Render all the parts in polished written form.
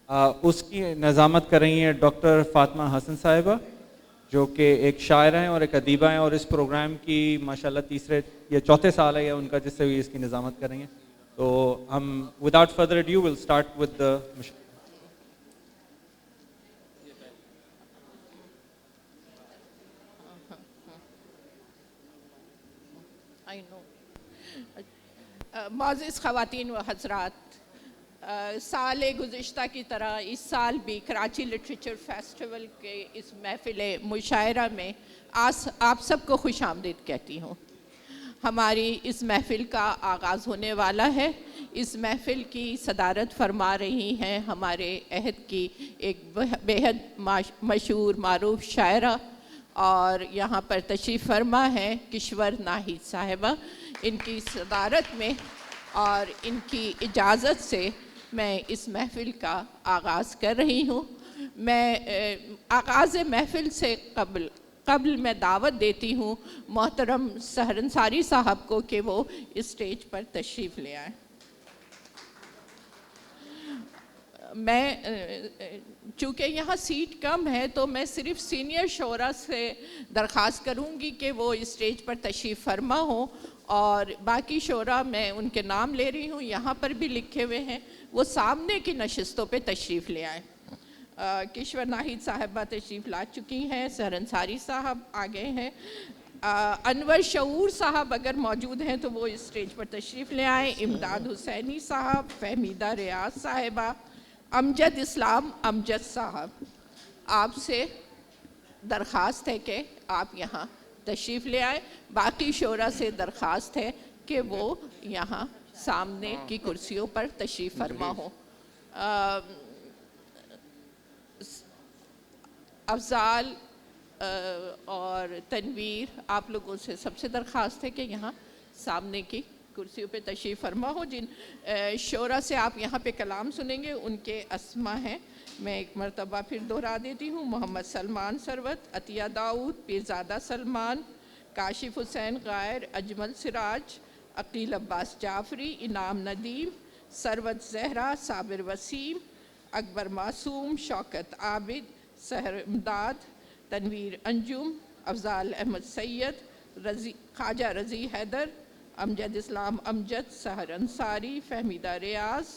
اس کی نظامت کر رہی ہیں ڈاکٹر فاطمہ حسن صاحبہ، جو کہ ایک شاعرہ ہیں اور ایک ادیبہ ہیں، اور اس پروگرام کی ماشاءاللہ تیسرے یا چوتھے سال ہے یا ان کا، جس سے بھی اس کی نظامت کر رہی ہیں. تو ہم without further due will start with the معزز خواتین و حضرات، سال گزشتہ کی طرح اس سال بھی کراچی لٹریچر فیسٹیول کے اس محفل مشاعرہ میں آپ سب کو خوش آمدید کہتی ہوں. ہماری اس محفل کا آغاز ہونے والا ہے. اس محفل کی صدارت فرما رہی ہیں ہمارے عہد کی ایک بےحد مشہور معروف شاعرہ، اور یہاں پر تشریف فرما ہے کشور ناہید صاحبہ. ان کی صدارت میں اور ان کی اجازت سے میں اس محفل کا آغاز کر رہی ہوں. میں آغاز محفل سے قبل میں دعوت دیتی ہوں محترم سحر انصاری صاحب کو کہ وہ اسٹیج پر تشریف لے آئیں. میں چونکہ یہاں سیٹ کم ہے تو میں صرف سینئر شعراء سے درخواست کروں گی کہ وہ اسٹیج پر تشریف فرما ہوں، اور باقی شعراء میں ان کے نام لے رہی ہوں، یہاں پر بھی لکھے ہوئے ہیں، وہ سامنے کی نشستوں پہ تشریف لے آئیں. کشور ناہید صاحبہ تشریف لا چکی ہیں، سحر انصاری صاحب آگے ہیں، انور شعور صاحب اگر موجود ہیں تو وہ اسٹیج پر تشریف لے آئیں، امداد حسینی صاحب، فہمیدہ ریاض صاحبہ، امجد اسلام امجد صاحب. آپ سے درخواست ہے کہ آپ یہاں تشریف لے آئیں. باقی شعراء سے درخواست ہے کہ وہ یہاں سامنے کی کرسیوں پر تشریف فرما ہوں. افضال اور تنویر، آپ لوگوں سے سب سے درخواست ہے کہ یہاں سامنے کی کرسیوں پہ تشریف فرما ہو. جن شعراء سے آپ یہاں پہ کلام سنیں گے ان کے اسماء ہیں، میں ایک مرتبہ پھر دہرا دیتی ہوں: محمد سلمان ثروت، عطیہ داؤد، پیرزادہ سلمان، کاشف حسین غائر، اجمل سراج، عقیل عباس جعفری، انعام ندیم، ثروت زہرا، صابر وسیم، اکبر معصوم، شوکت عابد، سحر امداد، تنویر انجم، افضال احمد سید، خواجہ رضی حیدر، امجد اسلام امجد، سحر انصاری، فہمیدہ ریاض،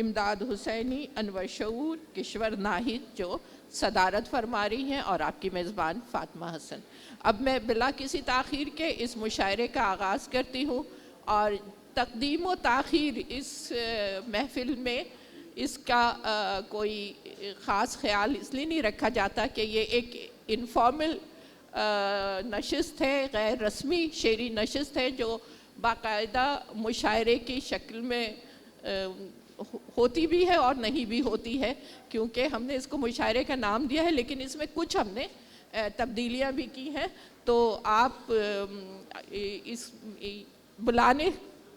امداد حسینی، انور شعور، کشور ناہید جو صدارت فرما رہی ہیں، اور آپ کی میزبان فاطمہ حسن. اب میں بلا کسی تاخیر کے اس مشاعرے کا آغاز کرتی ہوں، اور تقدیم و تاخیر اس محفل میں اس کا کوئی خاص خیال اس لیے نہیں رکھا جاتا کہ یہ ایک انفارمل نشست ہے، غیر رسمی شعری نشست ہے جو باقاعدہ مشاعرے کی شکل میں ہوتی بھی ہے اور نہیں بھی ہوتی ہے، کیونکہ ہم نے اس کو مشاعرے کا نام دیا ہے لیکن اس میں کچھ ہم نے تبدیلیاں بھی کی ہیں. تو آپ اس بلانے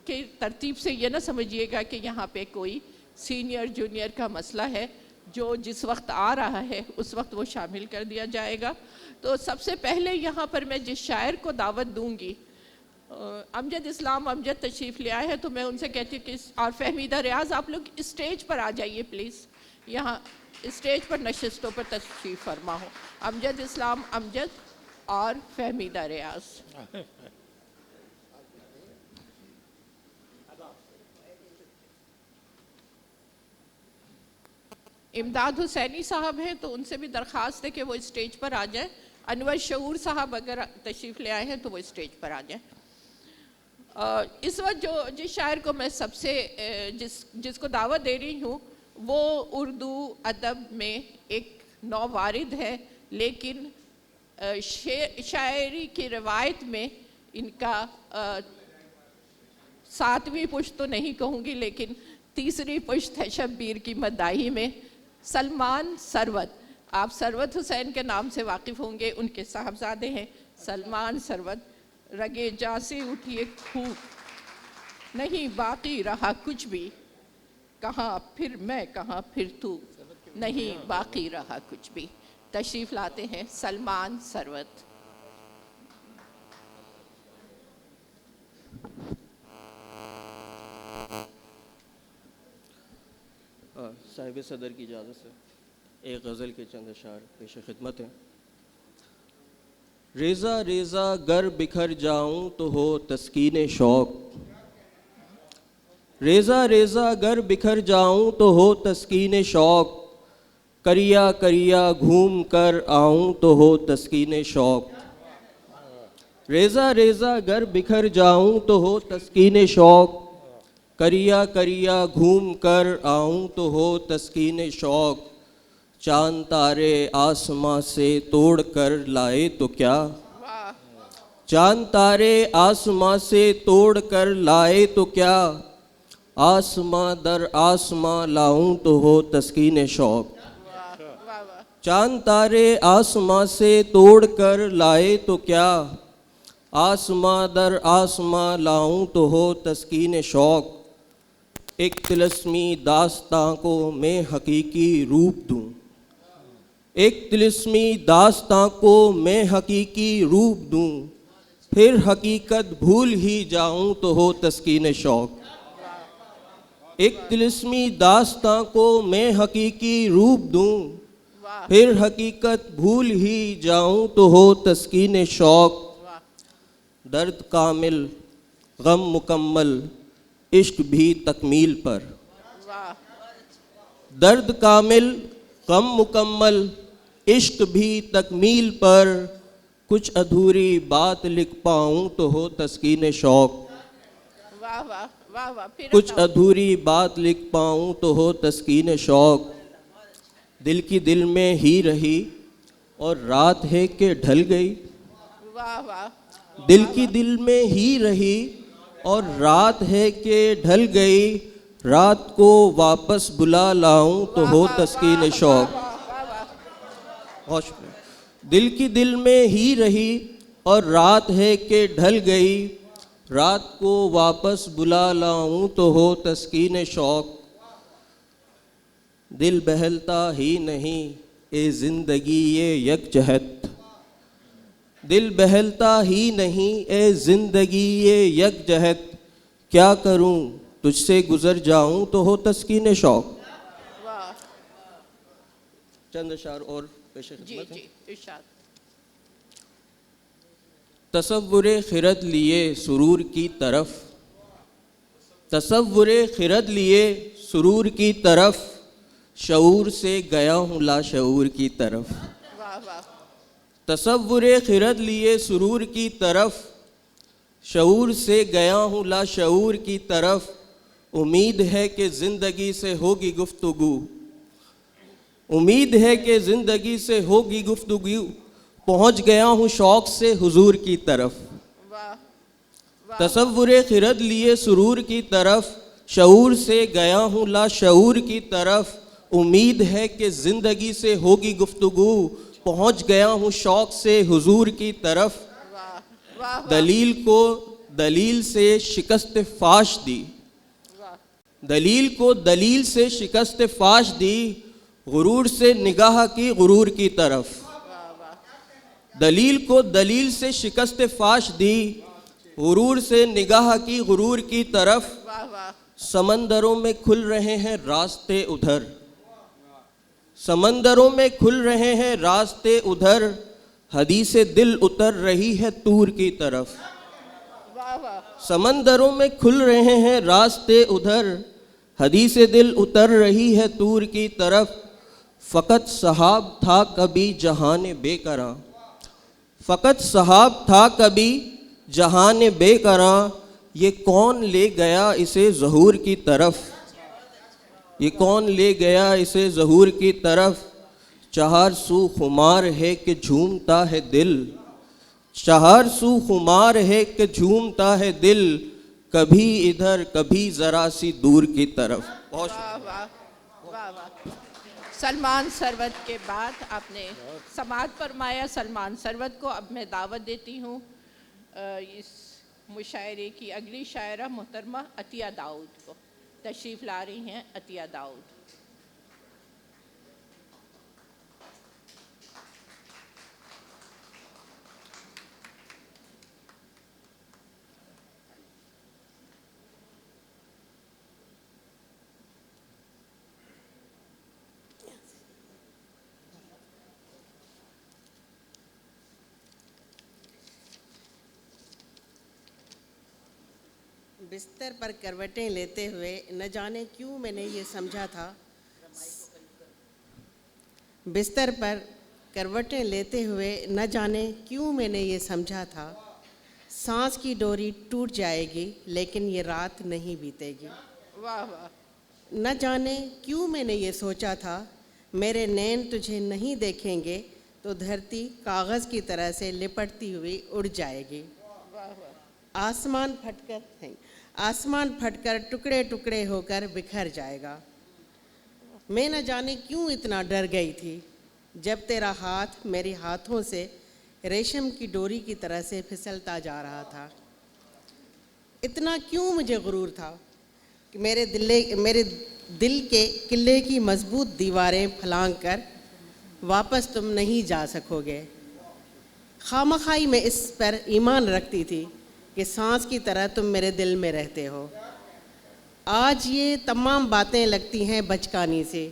کی ترتیب سے یہ نہ سمجھیے گا کہ یہاں پہ کوئی سینئر جونیئر کا مسئلہ ہے، جو جس وقت آ رہا ہے اس وقت وہ شامل کر دیا جائے گا. تو سب سے پہلے یہاں پر میں جس شاعر کو دعوت دوں گی، امجد اسلام امجد تشریف لے آئے ہیں، تو میں ان سے کہتی ہوں کہ اور فہمیدہ ریاض آپ لوگ اسٹیج پر آ جائیے پلیز، یہاں اسٹیج پر نشستوں پر تشریف فرما ہو. امجد اسلام امجد اور فہمیدہ ریاض. امداد حسینی صاحب ہیں تو ان سے بھی درخواست ہے کہ وہ اسٹیج پر آ جائیں. انور شعور صاحب اگر تشریف لے آئے ہیں تو وہ اسٹیج پر آ جائیں. اس وقت جس شاعر کو میں سب سے جس کو دعوت دے رہی ہوں وہ اردو ادب میں ایک نووارد ہے، لیکن شاعری کی روایت میں ان کا ساتویں پشت تو نہیں کہوں گی لیکن تیسری پشت ہے شبیر کی مداحی میں. سلمان ثروت، آپ ثروت حسین کے نام سے واقف ہوں گے، ان کے صاحبزادے ہیں سلمان ثروت. رگے جاں سے اٹھی ایک پھوک، نہیں باقی رہا کچھ بھی، کہاں پھر میں کہاں پھر تو، نہیں باقی رہا کچھ بھی. تشریف لاتے ہیں سلمان ثروت. صاحب صدر کی اجازت سے ایک غزل کے چند اشعار پیش خدمت ہیں۔ ریزہ ریزہ گر بکھر جاؤں تو ہو تسکین شوق، ریزہ ریزہ گر بکھر جاؤں تو ہو تسکین شوق، کریا کریا گھوم کر آؤں تو ہو تسکین شوق، ریزہ ریزہ گر بکھر جاؤں تو ہو تسکین شوق، کریا کریا گھوم کر آؤں تو ہو تسکین شوق، چاند تارے آسماں سے توڑ کر لائے تو کیا، چاند تارے آسماں سے توڑ کر لائے تو کیا، آسماں در آسماں لاؤں تو ہو تسکین شوق، چاند تارے آسماں سے توڑ کر لائے تو کیا، آسماں در آسماں لاؤں تو ہو تسکین شوق، ایک طلسمی داستاں کو میں حقیقی روپ دوں، ایک طلسمی داستاں کو میں حقیقی روپ دوں، پھر حقیقت بھول ہی جاؤں تو ہو تسکین شوق، ایک طلسمی داستاں کو میں حقیقی روپ دوں، پھر حقیقت بھول ہی جاؤں تو ہو تسکین شوق، درد کامل غم مکمل عشق بھی تکمیل پر، درد کامل غم مکمل عشق بھی تکمیل پر، کچھ ادھوری بات لکھ پاؤں تو ہو تسکین شوق، کچھ ادھوری بات لکھ پاؤں تو ہو تسکین شوق، دل کی دل میں ہی رہی اور رات ہے کہ ڈھل گئی، دل کی دل میں ہی رہی اور رات ہے کہ ڈھل گئی، رات کو واپس بلا لاؤں تو ہو تسکین شوق، دل کی دل میں ہی رہی اور رات ہے کہ ڈھل گئی، رات کو واپس بلا لاؤں تو ہو تسکین شوق، دل بہلتا ہی نہیں اے زندگی یہ یک جہت، دل بہلتا ہی نہیں اے زندگی یہ یک جہت، کیا کروں تجھ سے گزر جاؤں تو ہو تسکین شوق، چند اشعار اور پیش خدمت ہیں۔ تصور خرد لیے سرور کی طرف، تصور خرد لیے سرور کی طرف، شعور سے گیا ہوں لاشعور کی طرف، تصور خرد لیے سرور کی طرف، شعور سے گیا ہوں لاشعور کی طرف، امید ہے کہ زندگی سے ہوگی گفتگو، امید ہے کہ زندگی سے ہوگی گفتگو، پہنچ گیا ہوں شوق سے حضور کی طرف، تصور خرد لیے سرور کی طرف، شعور سے گیا ہوں لاشعور کی طرف، امید ہے کہ زندگی سے ہوگی گفتگو، پہنچ گیا ہوں شوق سے حضور کی طرف، دلیل کو دلیل سے شکست فاش دی، دلیل کو دلیل سے شکست فاش دی، غرور سے نگاہ کی غرور کی طرف، دلیل کو دلیل سے شکست فاش دی، غرور سے نگاہ کی غرور کی طرف، سمندروں میں کھل رہے ہیں راستے ادھر، سمندروں میں کھل رہے ہیں راستے ادھر، حدیث دل اتر رہی ہے طور کی طرف، سمندروں میں کھل رہے ہیں راستے ادھر، حدیث دل اتر رہی ہے طور کی طرف، فقط سحاب تھا کبھی جہان بے کراں، فقط سحاب تھا کبھی جہان بے کراں، یہ کون لے گیا اسے ظہور کی طرف، یہ کون لے گیا اسے ظہور کی طرف، چہار سو خمار ہے کہ جھومتا ہے دل، چہار سو خمار ہے کہ جھومتا ہے دل، کبھی ادھر کبھی ذرا سی دور کی طرف۔ بہت سلمان ثروت کے بعد آپ نے سماعت فرمایا سلمان ثروت کو، اب میں دعوت دیتی ہوں اس مشاعرے کی اگلی شاعرہ محترمہ عطیہ داؤد کو، تشریف لا رہی ہیں عطیہ داؤد۔ بستر پر کروٹیں لیتے ہوئے نہ جانے کیوں میں نے یہ سمجھا تھا بستر پر کروٹیں لیتے ہوئے نہ جانے کیوں میں نے یہ سمجھا تھا سانس کی ڈوری ٹوٹ جائے گی لیکن یہ رات نہیں بیتے گی. واہ واہ. نہ جانے کیوں میں نے یہ سوچا تھا میرے نین تجھے نہیں دیکھیں گے تو دھرتی کاغذ کی طرح سے لپٹتی ہوئی اڑ جائے گی. آسمان پھٹ کر ٹکڑے ٹکڑے ہو کر بکھر جائے گا. میں نہ جانے کیوں اتنا ڈر گئی تھی جب تیرا ہاتھ میرے ہاتھوں سے ریشم کی ڈوری کی طرح سے پھسلتا جا رہا تھا. اتنا کیوں مجھے غرور تھا کہ میرے دل کے قلعے کی مضبوط دیواریں پھلانگ کر واپس تم نہیں جا سکو گے. خامخوائی میں اس پر ایمان رکھتی تھی کہ سانس کی طرح تم میرے دل میں رہتے ہو. آج یہ تمام باتیں لگتی ہیں بچکانی سے.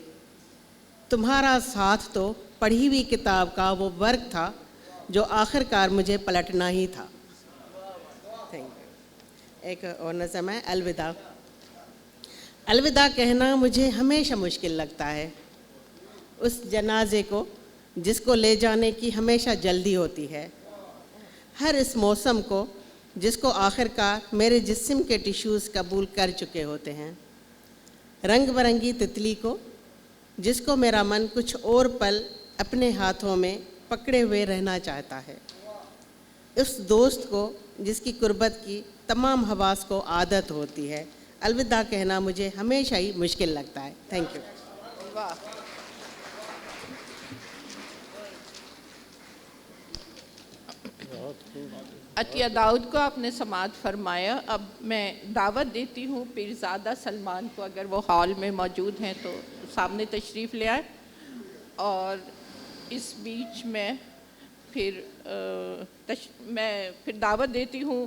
تمہارا ساتھ تو پڑھی ہوئی کتاب کا وہ ورق تھا جو آخر کار مجھے پلٹنا ہی تھا. ایک اور نظم ہے الوداع. الوداع کہنا مجھے ہمیشہ مشکل لگتا ہے. اس جنازے کو جس کو لے جانے کی ہمیشہ جلدی ہوتی ہے. ہر اس موسم کو جس کو آخر کار میرے جسم کے ٹیشوز قبول کر چکے ہوتے ہیں. رنگ برنگی تتلی کو جس کو میرا من کچھ اور پل اپنے ہاتھوں میں پکڑے ہوئے رہنا چاہتا ہے. اس دوست کو جس کی قربت کی تمام حواس کو عادت ہوتی ہے. الوداع کہنا مجھے ہمیشہ ہی مشکل لگتا ہے. Thank you. واہ. عطیہ داؤد کو آپ نے سماعت فرمایا. اب میں دعوت دیتی ہوں پیرزادہ سلمان کو، اگر وہ ہال میں موجود ہیں تو سامنے تشریف لے آئیں. اور اس بیچ میں پھر دعوت دیتی ہوں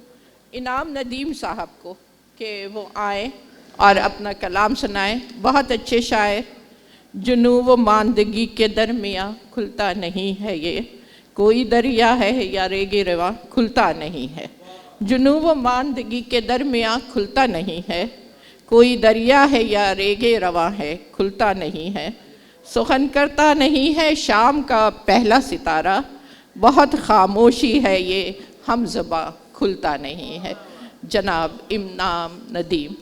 انعام ندیم صاحب کو کہ وہ آئیں اور اپنا کلام سنائیں. بہت اچھے شاعر. جنوب و ماندگی کے درمیاں کھلتا نہیں ہے یہ کوئی دریا ہے یا ریگ رواں کھلتا نہیں ہے. جنوب و ماندگی کے درمیاں کھلتا نہیں ہے کوئی دریا ہے یا ریگ رواں ہے کھلتا نہیں ہے. سخن کرتا نہیں ہے شام کا پہلا ستارہ بہت خاموشی ہے یہ ہم زباں کھلتا نہیں ہے. جناب انعام ندیم.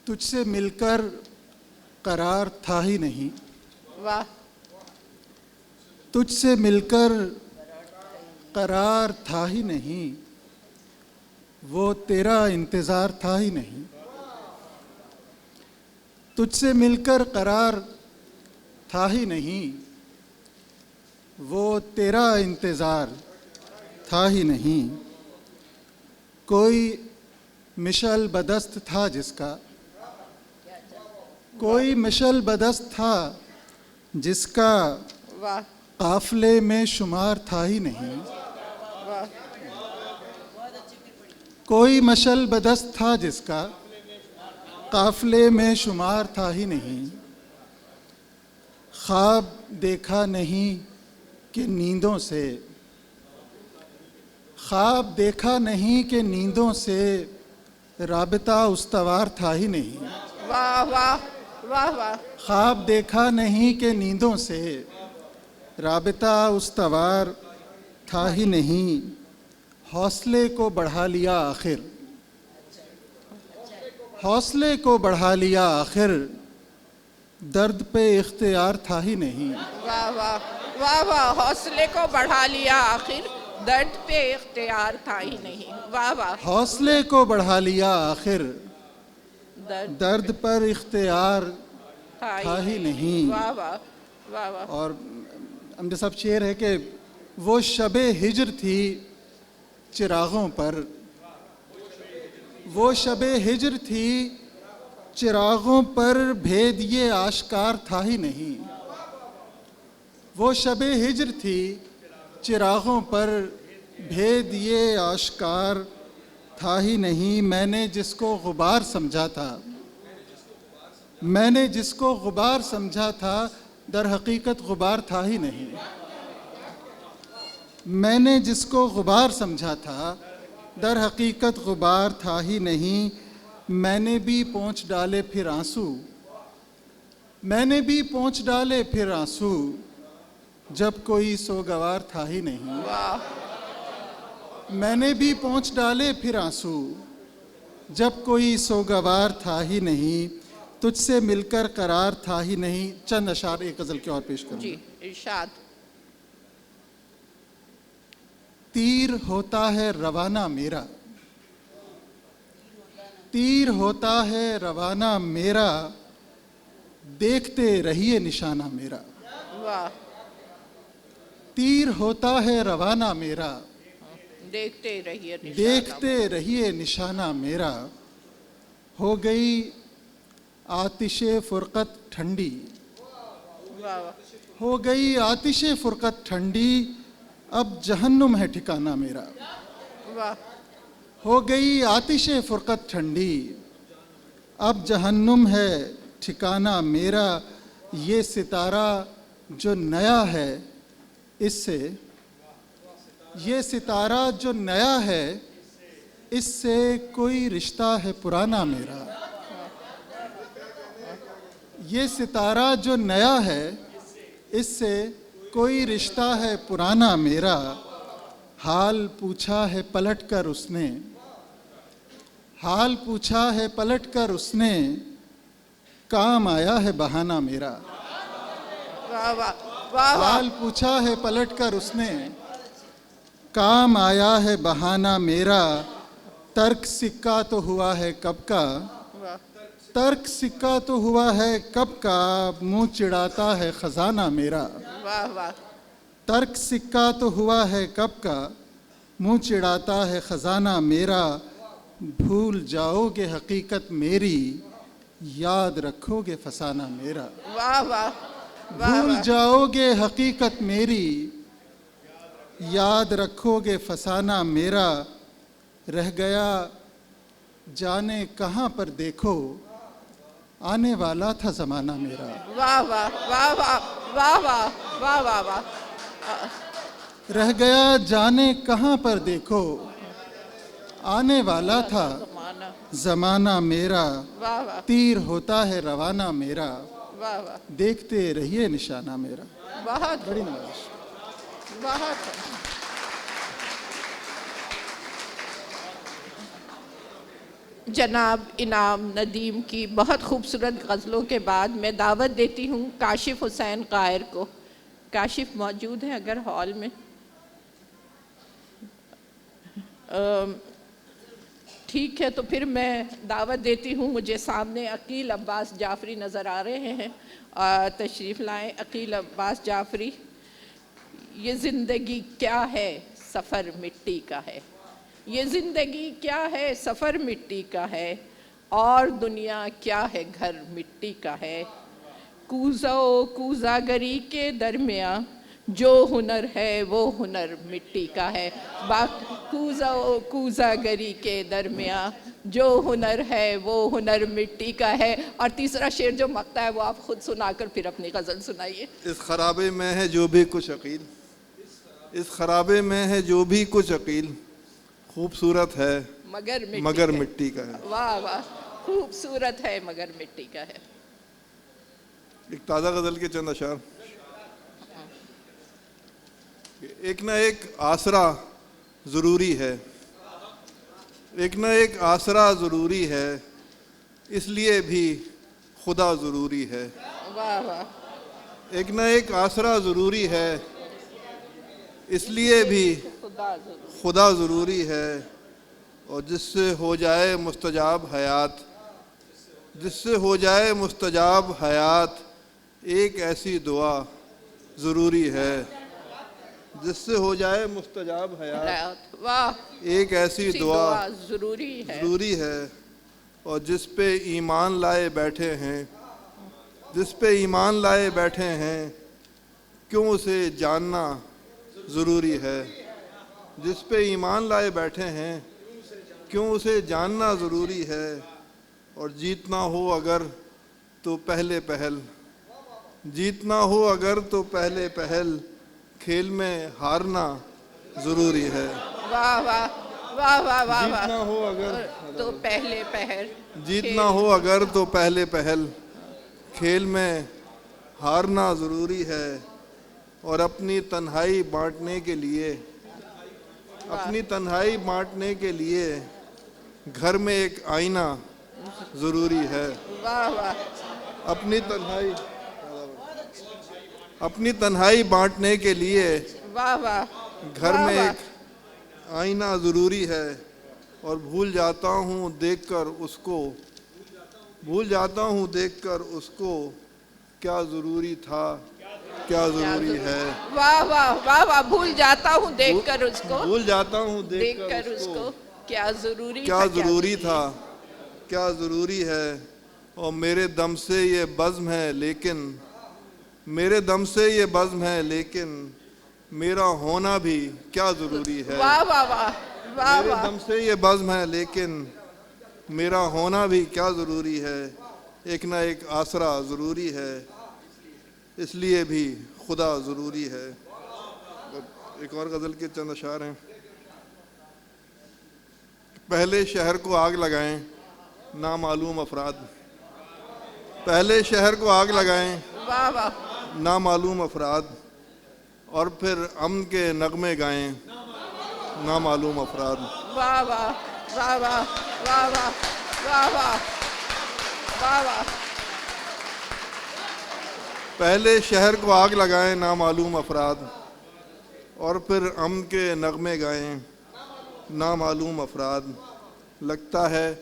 تجھ سے مل کر قرار تھا ہی نہیں. واہ. تجھ سے مل کر قرار تھا ہی نہیں وہ تیرا انتظار تھا ہی نہیں. تجھ سے مل کر قرار تھا ہی نہیں وہ تیرا انتظار تھا ہی نہیں. کوئی مشعل بدست تھا جس کا کوئی مشعل بدست تھا جس کا واہ. قافلے میں شمار تھا ہی نہیں. واہ. کوئی مشعل بدست تھا جس کا قافلے میں شمار تھا ہی نہیں. خواب دیکھا نہیں کہ نیندوں سے خواب دیکھا نہیں کہ نیندوں سے رابطہ استوار تھا ہی نہیں. واہ واہ واہ واہ. خواب دیکھا نہیں کہ نیندوں سے رابطہ استوار تھا ہی نہیں. حوصلے کو بڑھا لیا آخر حوصلے کو بڑھا لیا آخر درد پہ اختیار تھا ہی نہیں. واہ واہ واہ واہ. حوصلے کو بڑھا لیا آخر درد پہ اختیار تھا ہی نہیں. واہ واہ. حوصلے کو بڑھا لیا آخر درد درد پر اختیار تھا ہی نہیں. واہ واہ واہ واہ. اور امجد صاحب شعر ہے کہ وہ شب ہجر تھی چراغوں پر وہ شب ہجر تھی چراغوں پر بھید یہ آشکار تھا ہی نہیں. وہ شب ہجر تھی چراغوں پر بھید یہ آشکار تھا ہی نہیں. میں نے جس کو غبار سمجھا تھا میں نے جس کو غبار سمجھا تھا در حقیقت غبار تھا ہی نہیں. میں نے جس کو غبار سمجھا تھا در حقیقت غبار تھا ہی نہیں. میں نے بھی پونچھ ڈالے پھر آنسو، میں نے بھی پونچھ ڈالے پھر آنسو، جب کوئی سوگوار تھا ہی نہیں. میں نے بھی پونچھ ڈالے پھر آنسو، جب کوئی سوگوار تھا ہی نہیں. تجھ سے مل کر قرار تھا ہی نہیں. چند اشعار ایک غزل کے اور پیش کروں. جی ارشاد. تیر ہوتا ہے روانہ میرا، تیر ہوتا ہے روانہ میرا، دیکھتے رہیے نشانہ میرا. واہ. تیر ہوتا ہے روانہ میرا، دیکھتے رہیے نشانہ. دیکھتے رہیے نشانہ میرا. ہو گئی آتش فرقت ٹھنڈی، واہ واہ. ہو گئی آتش فرقت ٹھنڈی، اب جہنم ہے ٹھکانہ میرا. واہ. ہو گئی آتش فرقت ٹھنڈی، اب جہنم ہے ٹھکانہ میرا. یہ ستارہ جو نیا ہے اس سے، یہ ستارہ جو نیا ہے اس سے کوئی رشتہ ہے پرانا میرا. یہ ستارہ جو نیا ہے اس سے کوئی رشتہ ہے پرانا میرا. حال پوچھا ہے پلٹ کر اس نے، حال پوچھا ہے پلٹ کر اس نے، کام آیا ہے بہانہ میرا. واہ واہ. واہ واہ. حال پوچھا ہے پلٹ کر اس نے، کام آیا ہے بہانہ میرا. ترک سکہ تو ہوا ہے کب کا، واہ. ترک سکہ تو ہوا ہے کب کا، منہ چڑھاتا ہے خزانہ میرا. واہ واہ. ترک سکہ تو ہوا ہے کب کا، منہ چڑھاتا ہے خزانہ میرا. بھول جاؤ گے حقیقت میری، یاد رکھو گے فسانہ میرا. واہ واہ. بھول جاؤ گے حقیقت میری، یاد رکھو گے فسانہ میرا. رہ گیا جانے کہاں پر دیکھو، آنے والا تھا زمانہ میرا. واہ واہ. واہ واہ. واہ واہ. واہ واہ واہ. رہ گیا جانے کہاں پر دیکھو، آنے والا تھا زمانہ میرا. واہ واہ. تیر ہوتا ہے روانہ میرا، واہ واہ. دیکھتے رہیے نشانہ میرا. بہت بڑی نمائش. بہت. جناب انعام ندیم کی بہت خوبصورت غزلوں کے بعد میں دعوت دیتی ہوں کاشف حسین قاہر کو. کاشف موجود ہیں اگر ہال میں؟ ٹھیک ہے، تو پھر میں دعوت دیتی ہوں. مجھے سامنے عقیل عباس جعفری نظر آ رہے ہیں، تشریف لائیں. عقیل عباس جعفری. یہ زندگی کیا ہے سفر مٹی کا ہے، یہ زندگی کیا ہے سفر مٹی کا ہے، اور دنیا کیا ہے گھر مٹی کا ہے. کوزہ و کوزاگری کے درمیان جو ہنر ہے وہ ہنر مٹی کا ہے. کوزہ و کوزاگری کے درمیان جو ہنر ہے وہ ہنر مٹی کا ہے. اور تیسرا شعر جو مقطع ہے وہ آپ خود سنا کر پھر اپنی غزل سنائیے. اس خرابے میں ہے جو بھی کچھ عقیل، اس خرابے میں ہے جو بھی کچھ عقیل، خوبصورت ہے مگر مٹی کا ہے. واہ واہ. خوبصورت ہے مگر مٹی کا ہے. ایک تازہ غزل کے چند اشعار. ایک نہ ایک آسرا ضروری ہے، ایک نہ ایک آسرا ضروری ہے، اس لیے بھی خدا ضروری ہے. واہ واہ. ایک نہ ایک آسرا ضروری ہے، اس لیے بھی خدا ضروری ہے. اور جس سے ہو جائے مستجاب حیات، جس سے ہو جائے مستجاب حیات، ایک ایسی دعا ضروری ہے. جس سے ہو جائے مستجاب حیات، واہ. ایک ایسی دعا ضروری ہے. اور جس پہ ایمان لائے بیٹھے ہیں، جس پہ ایمان لائے بیٹھے ہیں، کیوں اسے جاننا ضروری ہے. جس پہ ایمان لائے بیٹھے ہیں کیوں اسے جاننا ضروری ہے. اور جیتنا ہو اگر تو پہلے پہل، جیتنا ہو اگر تو پہلے پہل، کھیل میں ہارنا ضروری ہے۔ واہ واہ واہ واہ واہ جیتنا ہو اگر تو پہلے پہل، جیتنا ہو اگر تو پہلے پہل، کھیل میں ہارنا ضروری ہے، اور اپنی تنہائی بانٹنے کے لیے، اپنی تنہائی بانٹنے کے لیے گھر میں ایک آئینہ ضروری ہے۔ واہ واہ اپنی تنہائی بانٹنے کے لیے واہ واہ گھر میں ایک آئینہ ضروری ہے، اور بھول جاتا ہوں دیکھ کر اس کو، بھول جاتا ہوں دیکھ کر اس کو، کیا ضروری تھا کیا ضروری ہے۔ واہ واہ واہ واہ، بھول جاتا ہوں دیکھ کر اس کو، بھول جاتا ہوں دیکھ کر اس کو، کیا ضروری کیا ضروری تھا کیا ضروری ہے۔ اور میرے دم سے یہ بزم ہے لیکن، میرے دم سے یہ بزم ہے لیکن، میرا ہونا بھی کیا ضروری ہے۔ واہ واہ واہ واہ میرے واہ، دم سے یہ بزم ہے لیکن، میرا ہونا بھی کیا ضروری ہے۔ ایک نہ ایک آسرا ضروری ہے، اس لیے بھی خدا ضروری ہے۔ ایک اور غزل کے چند اشعار ہیں۔ پہلے شہر کو آگ لگائیں نامعلوم افراد، پہلے شہر کو آگ لگائیں واہ واہ نامعلوم افراد، اور پھر امن کے نغمے گائیں نامعلوم افراد۔ واہ واہ واہ واہ واہ واہ واہ واہ واہ واہ، پہلے شہر کو آگ لگائیں نامعلوم افراد، اور پھر امن کے نغمے گائیں نامعلوم افراد۔ لگتا ہے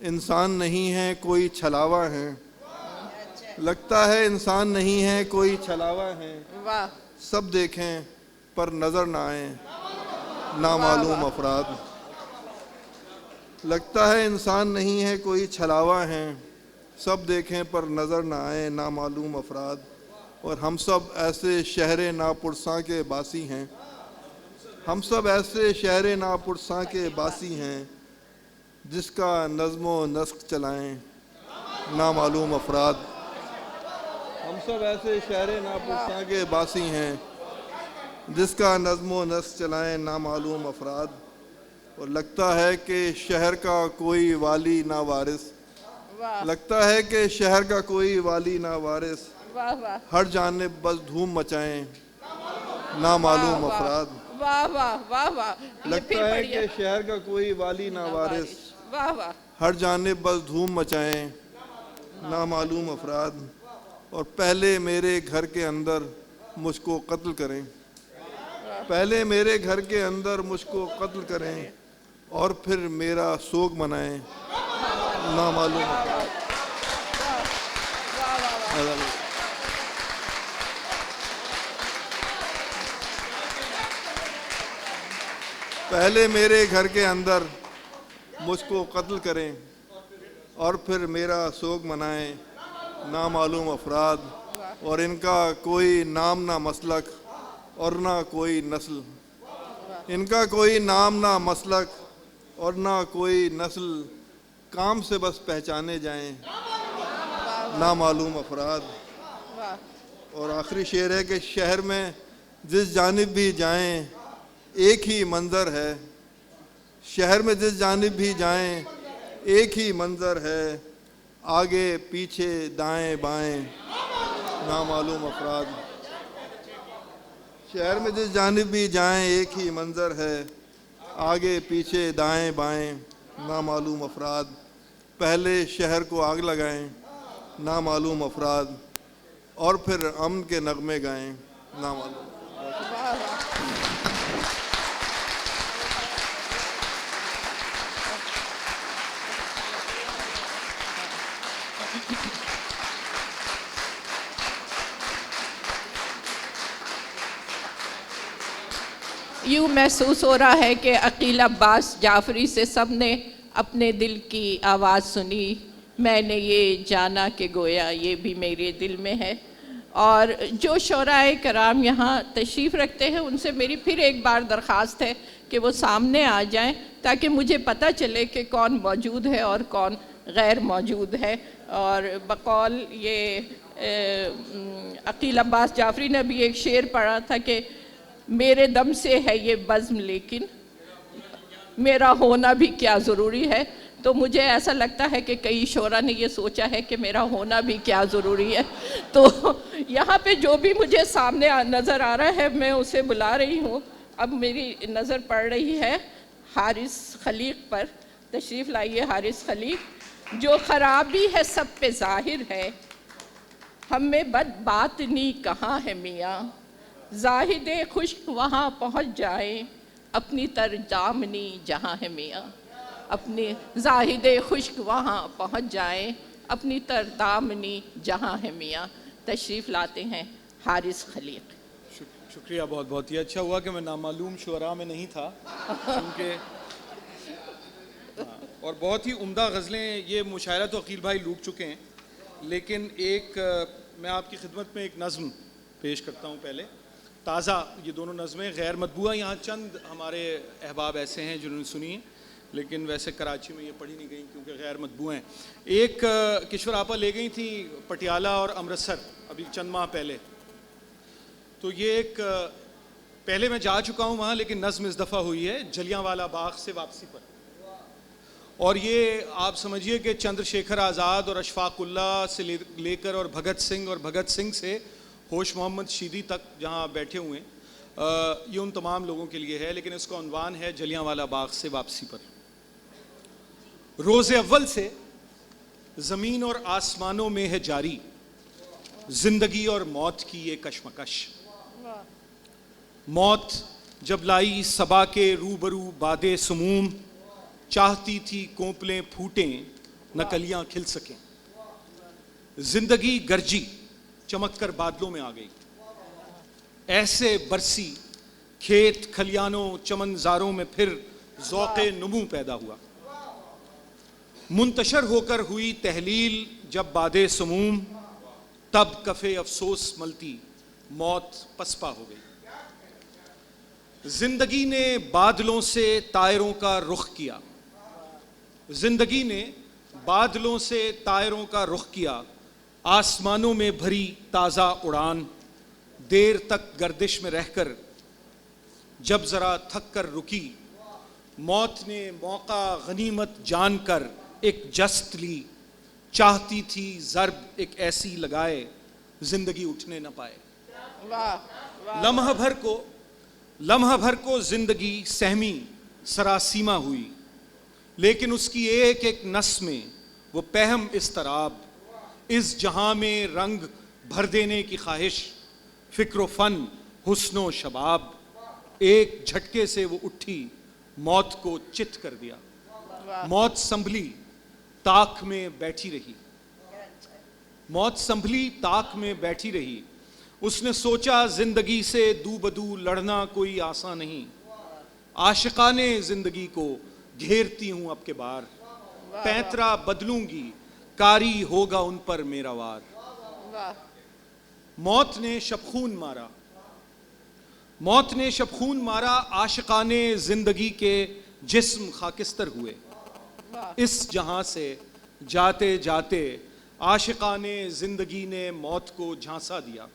انسان نہیں ہے کوئی چھلاوا ہے، لگتا ہے انسان نہیں ہے کوئی چھلاوا ہے، واہ سب دیکھیں پر نظر نہ آئیں نامعلوم افراد۔ لگتا ہے انسان نہیں ہے کوئی چھلاوا ہے، سب دیکھیں پر نظر نہ آئیں نامعلوم افراد۔ اور ہم سب ایسے شہر ناپرساں کے باسی ہیں، ہم سب ایسے شہر ناپرساں کے باسی ہیں، جس کا نظم و نسق چلائیں نامعلوم افراد۔ ہم سب ایسے شہر ناپرساں کے باسی ہیں، جس کا نظم و نسق چلائیں نامعلوم افراد۔ اور لگتا ہے کہ شہر کا کوئی والی نہ وارث، لگتا ہے کہ شہر کا کوئی والی نہ وارث، واہ واہ ہر جانب بس دھوم مچائیں نامعلوم افراد۔ واہ واہ واہ واہ، یہ لگتا پھر ہے پڑھیے۔ کہ شہر کا کوئی والی نہ وارث، واہ واہ ہر جانب بس دھوم مچائیں نامعلوم افراد۔ اور پہلے میرے گھر کے اندر مجھ کو قتل کریں، پہلے میرے گھر کے اندر مجھ کو قتل کریں، اور پھر میرا سوگ منائیں نامعلوم افراد۔ پہلے میرے گھر کے اندر مجھ کو قتل کریں، اور پھر میرا سوگ منائیں نامعلوم افراد۔ اور ان کا کوئی نام نہ مسلک اور نہ کوئی نسل، ان کا کوئی نام نہ مسلک اور نہ کوئی نسل، کام سے بس پہچانے جائیں نامعلوم افراد۔ اور آخری شعر ہے کہ شہر میں جس جانب بھی جائیں ایک ہی منظر ہے، شہر میں جس جانب بھی جائیں ایک ہی منظر ہے، آگے پیچھے دائیں بائیں نامعلوم افراد۔ شہر میں جس جانب بھی جائیں ایک ہی منظر ہے، آگے پیچھے دائیں بائیں نامعلوم افراد۔ پہلے شہر کو آگ لگائیں نامعلوم افراد، اور پھر امن کے نغمے گائیں نامعلوم۔ یوں محسوس ہو رہا ہے کہ عقیل عباس جعفری سے سب نے اپنے دل کی آواز سنی، میں نے یہ جانا کہ گویا یہ بھی میرے دل میں ہے۔ اور جو شعراء کرام یہاں تشریف رکھتے ہیں ان سے میری پھر ایک بار درخواست ہے کہ وہ سامنے آ جائیں، تاکہ مجھے پتہ چلے کہ کون موجود ہے اور کون غیر موجود ہے۔ اور بقول یہ عقیل عباس جعفری نے بھی ایک شعر پڑھا تھا کہ میرے دم سے ہے یہ بزم لیکن میرا ہونا بھی کیا ضروری ہے. تو مجھے ایسا لگتا ہے کہ کئی شعراء نے یہ سوچا ہے کہ میرا ہونا بھی کیا ضروری ہے. تو یہاں پہ جو بھی مجھے سامنے نظر آ رہا ہے میں اسے بلا رہی ہوں. اب میری نظر پڑ رہی ہے حارث خلیق پر. تشریف لائیے حارث خلیق. جو خرابی ہے سب پہ ظاہر ہے ہم میں بد باطنی کہاں ہے میاں. زاہد خشک وہاں پہنچ جائیں اپنی تر دامنی جہاں ہے میاں. اپنی زاہد خشک وہاں پہنچ جائیں اپنی تر دامنی جہاں ہے میاں. تشریف لاتے ہیں حارث خلیق. شکریہ بہت بہت. یہ اچھا ہوا کہ میں نامعلوم شعراء میں نہیں تھا کیونکہ اور بہت ہی عمدہ غزلیں. یہ مشاعرہ تو عقیل بھائی لوٹ چکے ہیں لیکن ایک میں آپ کی خدمت میں ایک نظم پیش کرتا ہوں پہلے. تازہ یہ دونوں نظمیں غیر مطبوعہ. یہاں چند ہمارے احباب ایسے ہیں جنہوں نے سنی ہیں لیکن ویسے کراچی میں یہ پڑھی نہیں گئی کیونکہ غیر مطبوع ہیں. ایک کشور آپا لے گئی تھیں پٹیالہ اور امرتسر ابھی چند ماہ پہلے. تو یہ ایک پہلے میں جا چکا ہوں وہاں لیکن نظم اس دفعہ ہوئی ہے جلیاں والا باغ سے واپسی پر. اور یہ آپ سمجھیے کہ چندر شیکھر آزاد اور اشفاق اللہ سے لے کر اور بھگت سنگھ سے ہوش محمد شیدی تک جہاں بیٹھے ہوئے ہیں یہ ان تمام لوگوں کے لیے ہے. لیکن اس کا عنوان ہے جلیاں والا باغ سے واپسی پر. روز اول سے زمین اور آسمانوں میں ہے جاری زندگی اور موت کی یہ کشمکش. موت جب لائی صبا کے روبرو بادے سموم چاہتی تھی کونپلیں پھوٹیں نہ کلیاں کھل سکیں. زندگی گرجی چمک کر بادلوں میں آ گئی. ایسے برسی کھیت کھلیانوں چمنزاروں میں پھر ذوق نمو پیدا ہوا. منتشر ہو کر ہوئی تحلیل جب بادے سموم تب کفے افسوس ملتی موت پسپا ہو گئی. زندگی نے بادلوں سے طائروں کا رخ کیا. زندگی نے بادلوں سے طائروں کا رخ کیا. آسمانوں میں بھری تازہ اڑان دیر تک گردش میں رہ کر جب ذرا تھک کر رکی موت نے موقع غنیمت جان کر ایک جست لی. چاہتی تھی ضرب ایک ایسی لگائے زندگی اٹھنے نہ پائے. لمحہ بھر کو زندگی سہمی سراسیما ہوئی لیکن اس کی ایک ایک نس میں وہ پہم اضطراب اس جہاں میں رنگ بھر دینے کی خواہش فکر و فن حسن و شباب. ایک جھٹکے سے وہ اٹھی موت کو چت کر دیا. موت سنبھلی تاک میں بیٹھی رہی. موت سنبھلی تاک میں بیٹھی رہی. اس نے سوچا زندگی سے دو بدو لڑنا کوئی آسان نہیں. عاشقانے زندگی کو گھیرتی ہوں اب کے بار. پینترا بدلوں گی کاری ہوگا ان پر میرا وار. موت نے شبخون مارا. موت نے شبخون مارا. عاشقانے زندگی کے جسم خاکستر ہوئے. اس جہاں سے جاتے جاتے عاشقانے زندگی نے موت کو جھانسا دیا.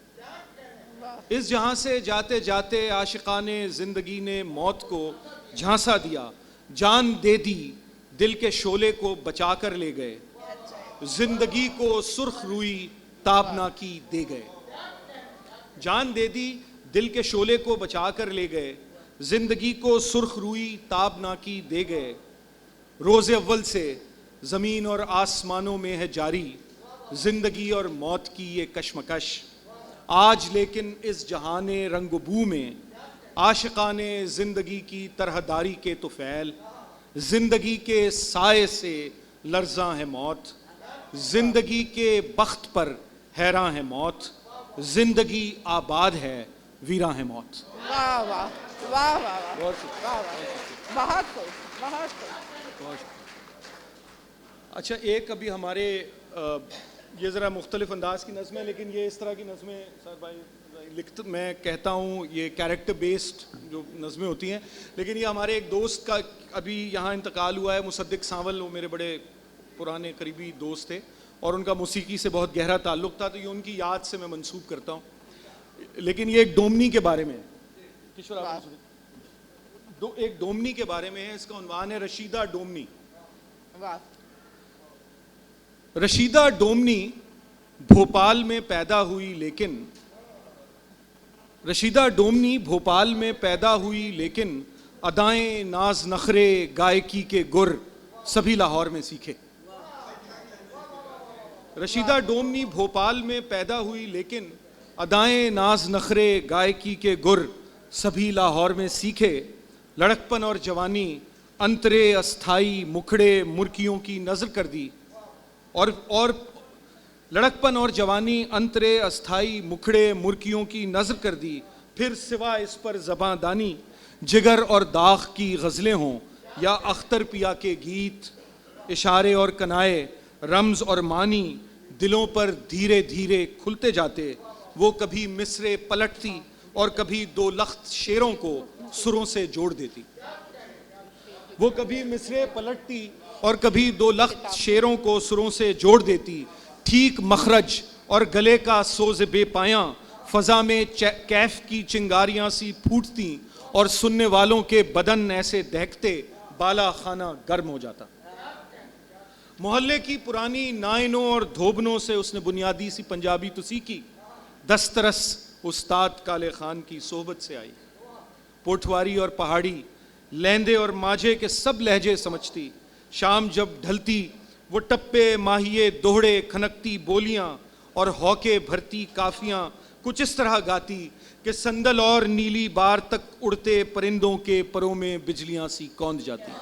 اس جہاں سے جاتے جاتے عاشقانے زندگی نے موت کو جھانسا دیا. جان دے دی دل کے شعلے کو بچا کر لے گئے. زندگی کو سرخ روئی تابنا کی دے گئے. جان دے دی دل کے شعلے کو بچا کر لے گئے. زندگی کو سرخ روئی تابنا کی دے گئے. روز اول سے زمین اور آسمانوں میں ہے جاری زندگی اور موت کی یہ کشمکش. آج لیکن اس جہان رنگ و بو میں عاشقانے زندگی کی طرح داری کے طفیل. زندگی کے سائے سے لرزاں ہے موت. زندگی کے بخت پر حیراں ہے موت. زندگی آباد ہے ویراں ہے موت. واہ واہ واہ واہ بہت خوش بہت خوش. اچھا ایک ابھی ہمارے یہ ذرا مختلف انداز کی نظمیں لیکن یہ اس طرح کی نظمیں سر بھائی میں کہتا ہوں یہ کیریکٹر بیسڈ جو نظمیں ہوتی ہیں. لیکن یہ ہمارے ایک دوست کا ابھی یہاں انتقال ہوا ہے مصدق سانول. وہ میرے بڑے پرانے قریبی دوست تھے. اور ان کا موسیقی سے بہت گہرا تعلق تھا، تو یہ ان کی یاد سے میں منسوب کرتا ہوں. لیکن یہ ایک ڈومنی کے بارے میں ہے. کشور آپ ایک ڈومنی کے بارے میں ہے، اس کا عنوان ہے رشیدہ ڈومنی. رشیدہ ڈومنی بھوپال میں پیدا ہوئی، لیکن رشیدہ ڈومنی بھوپال میں پیدا ہوئی لیکن ادائیں ناز نخرے گائیکی کے گر سبھی لاہور میں سیکھے. رشیدہ ڈومنی بھوپال میں پیدا ہوئی لیکن ادائیں ناز نخرے گائیکی کے گر سبھی لاہور میں سیکھے. لڑکپن اور جوانی انترے استھائی مکھڑے مرکیوں کی نظر کر دی، اور لڑکپن اور جوانی انترے استھائی مکھڑے مرکیوں کی نظر کر دی. پھر سوا اس پر زباں دانی جگر اور داغ کی غزلیں ہوں یا اختر پیا کے گیت، اشارے اور کنائے رمز اور معنی دلوں پر دھیرے دھیرے کھلتے جاتے. وہ کبھی مصرے پلٹتی اور کبھی دو لخت شعروں کو سروں سے جوڑ دیتی. وہ کبھی مصرے پلٹتی اور کبھی دو لخت شعروں کو سروں سے جوڑ دیتی. ٹھیک مخرج اور گلے کا سوز بے پایاں فضا میں کیف کی چنگاریاں سی پھوٹتی اور سننے والوں کے بدن ایسے دہکتے بالا خانہ گرم ہو جاتا. محلے کی پرانی نائنوں اور دھوبنوں سے اس نے بنیادی سی پنجابی تو سیکھی. دسترس استاد کالے خان کی صحبت سے آئی. پوٹھواری اور پہاڑی، لیندے اور ماجھے کے سب لہجے سمجھتی. شام جب ڈھلتی وہ ٹپے ماہیے دوہڑے کھنکتی بولیاں اور ہوکے بھرتی کافیاں کچھ اس طرح گاتی کہ سندل اور نیلی بار تک اڑتے پرندوں کے پروں میں بجلیاں سی کوند جاتی.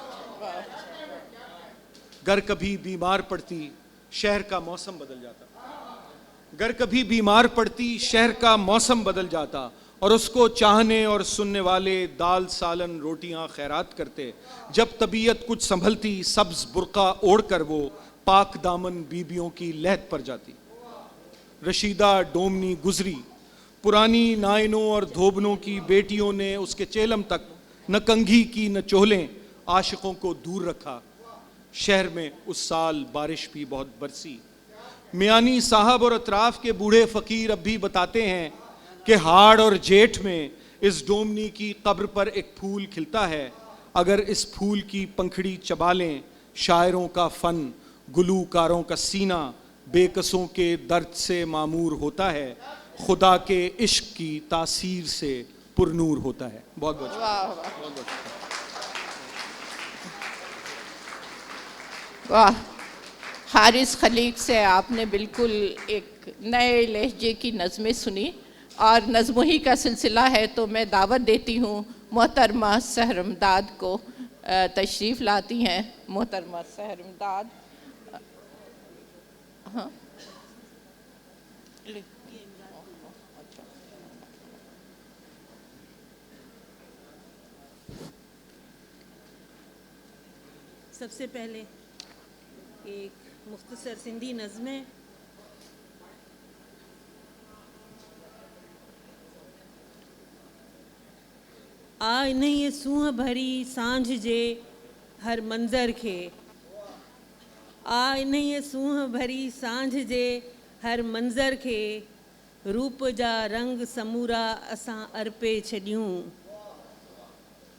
گر کبھی بیمار پڑتی شہر کا موسم بدل جاتا. گر کبھی بیمار پڑتی شہر کا موسم بدل جاتا اور اس کو چاہنے اور سننے والے دال سالن روٹیاں خیرات کرتے. جب طبیعت کچھ سنبھلتی سبز برقع اوڑھ کر وہ پاک دامن بیبیوں کی لہد پر جاتی. رشیدہ ڈومنی گزری. پرانی نائنوں اور دھوبنوں کی بیٹیوں نے اس کے چیلم تک نہ کنگھی کی نہ چولیں عاشقوں کو دور رکھا. شہر میں اس سال بارش بھی بہت برسی. میانی صاحب اور اطراف کے بوڑھے فقیر اب بھی بتاتے ہیں کہ ہاڑ اور جیٹھ میں اس ڈومنی کی قبر پر ایک پھول کھلتا ہے. اگر اس پھول کی پنکھڑی چبا لیں شاعروں کا فن گلوکاروں کا سینہ بے کسوں کے درد سے معمور ہوتا ہے، خدا کے عشق کی تاثیر سے پرنور ہوتا ہے. بہت بہت واہ. حارث خلیق سے آپ نے بالکل ایک نئے لہجے کی نظمیں سنی، اور نظموں ہی کا سلسلہ ہے تو میں دعوت دیتی ہوں محترمہ سحر امداد کو. تشریف لاتی ہیں محترمہ سحر امداد. ہاں سب سے پہلے ایک مختصر سندھی نظم ہے. آئے نہیں سونہ بھری سانجھ جے ہر منظر کے، آئے نہیں سونہ بھری سانجھ جے ہر منظر کے، روپ جا رنگ سمورا اساں ارپے چھڈیوں،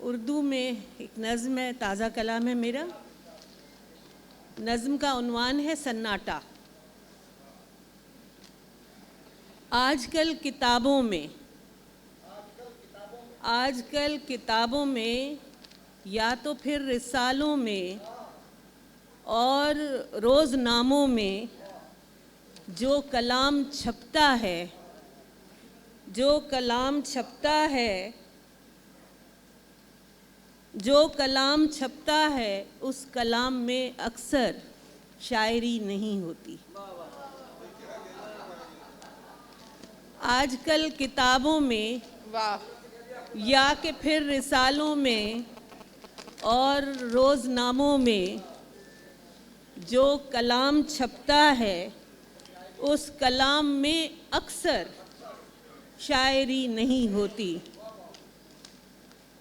اردو میں ایک نظم ہے، تازہ کلام ہے میرا. نظم کا عنوان ہے سناٹا. آج کل کتابوں میں یا تو پھر رسالوں میں اور روزناموں میں جو کلام چھپتا ہے اس کلام میں اکثر شاعری نہیں ہوتی. آج کل کتابوں میں یا کہ پھر رسالوں میں اور روزناموں میں جو کلام چھپتا ہے اس کلام میں اکثر شاعری نہیں ہوتی.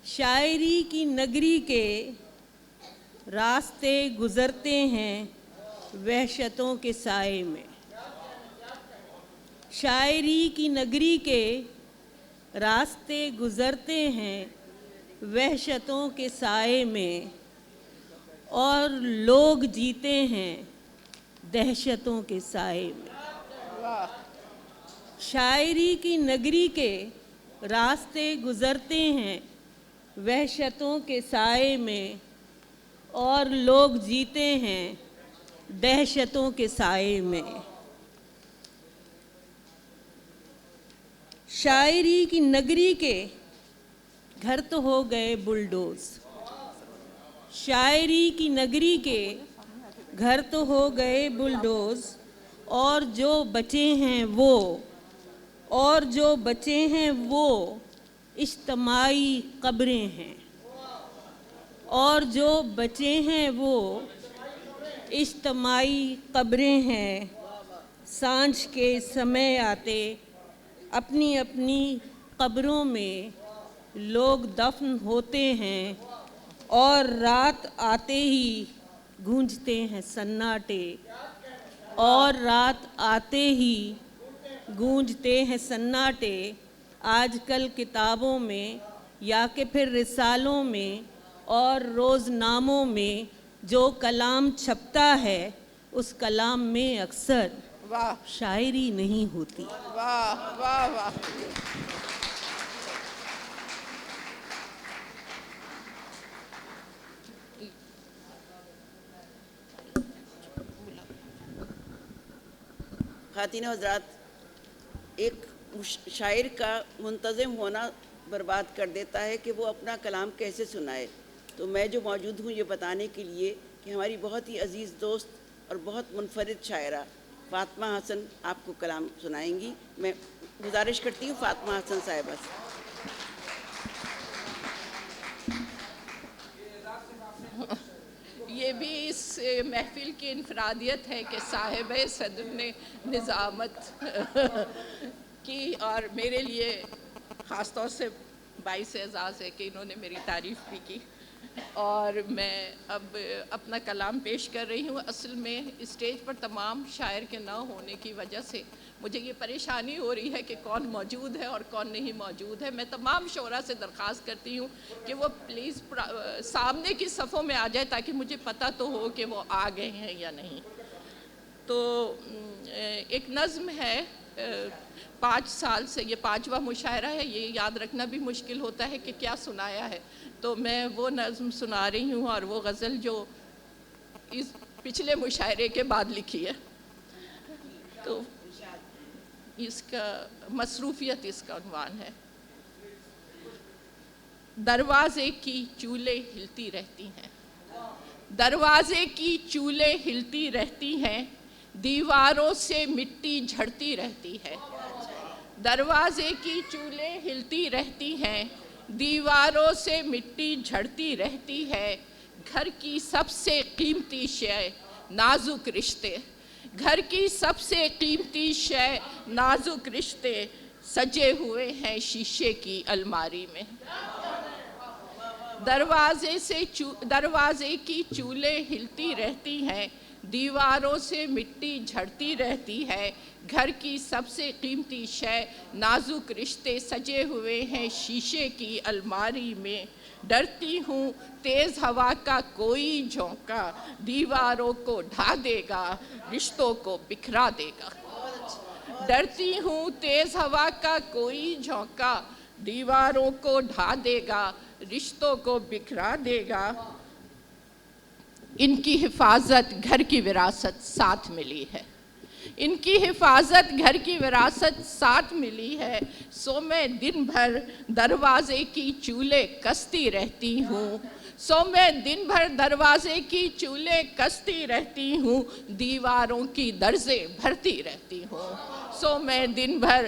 شاعری کی نگری کے راستے گزرتے ہیں وحشتوں کے سائے میں. شاعری کی نگری کے راستے گزرتے ہیں وحشتوں کے سائے میں اور لوگ جیتے ہیں دہشتوں کے سائے میں. شاعری کی نگری کے راستے گزرتے ہیں وحشتوں کے سائے میں اور لوگ جیتے ہیں دہشتوں کے سائے میں. شاعری کی نگری کے گھر تو ہو گئے بلڈوز. شاعری کی نگری کے گھر تو ہو گئے بلڈوز اور جو بچے ہیں وہ اجتماعی قبریں ہیں. اور جو بچے ہیں وہ اجتماعی قبریں ہیں. سانجھ کے سمے آتے اپنی اپنی قبروں میں لوگ دفن ہوتے ہیں اور رات آتے ہی گونجتے ہیں سناٹے. اور رات آتے ہی گونجتے ہیں سناٹے. آج کل کتابوں میں یا کہ پھر رسالوں میں اور روزناموں میں جو کلام چھپتا ہے اس کلام میں اکثر شاعری نہیں ہوتی. واہ واہ واہ. خواتین و حضرات، ایک شاعر کا منتظم ہونا برباد کر دیتا ہے کہ وہ اپنا کلام کیسے سنائے. تو میں جو موجود ہوں یہ بتانے کے لیے کہ ہماری بہت ہی عزیز دوست اور بہت منفرد شاعرہ فاطمہ حسن آپ کو کلام سنائیں گی. میں گزارش کرتی ہوں فاطمہ حسن صاحبہ سے. یہ بھی اس محفل کی انفرادیت ہے کہ صاحبہ صدر نے نظامت کی اور میرے لیے خاص طور سے باعث اعزاز ہے کہ انہوں نے میری تعریف بھی کی. اور میں اب اپنا کلام پیش کر رہی ہوں. اصل میں اسٹیج پر تمام شاعر کے نہ ہونے کی وجہ سے مجھے یہ پریشانی ہو رہی ہے کہ کون موجود ہے اور کون نہیں موجود ہے. میں تمام شعراء سے درخواست کرتی ہوں کہ وہ پلیز سامنے کی صفوں میں آ جائے تاکہ مجھے پتہ تو ہو کہ وہ آ گئے ہیں یا نہیں. تو ایک نظم ہے 5 سال سے، یہ 5واں مشاعرہ ہے. یہ یاد رکھنا بھی مشکل ہوتا ہے کہ کیا سنایا ہے. تو میں وہ نظم سنا رہی ہوں اور وہ غزل جو اس پچھلے مشاعرے کے بعد لکھی ہے. تو اس کا مصروفیت اس کا عنوان ہے. دروازے کی چولے ہلتی رہتی ہیں، دروازے کی چولے ہلتی رہتی ہیں، دیواروں سے مٹی جھڑتی رہتی ہے. دروازے کی چولے ہلتی رہتی ہیں، دیواروں سے مٹی جھڑتی رہتی ہے. گھر کی سب سے قیمتی شے نازک رشتے، گھر کی سب سے قیمتی شے نازک رشتے سجے ہوئے ہیں شیشے کی الماری میں. دروازے کی چولے ہلتی رہتی ہیں، دیواروں سے مٹی جھڑتی رہتی ہے. گھر کی سب سے قیمتی شے نازک رشتے سجے ہوئے ہیں شیشے کی الماری میں. ڈرتی ہوں تیز ہوا کا کوئی جھونکا دیواروں کو ڈھا دے گا، رشتوں کو بکھرا دے گا. ڈرتی ہوں تیز ہوا کا کوئی جھونکا دیواروں کو ڈھا دے گا، رشتوں کو بکھرا دے گا. ان کی حفاظت گھر کی وراثت ساتھ ملی ہے، ان کی حفاظت گھر کی وراثت ساتھ ملی ہے. سو میں دن بھر دروازے کی چولے کستی رہتی ہوں، سو میں دن بھر دروازے کی چولے کستی رہتی ہوں، دیواروں کی درزیں بھرتی رہتی ہوں. سو میں دن بھر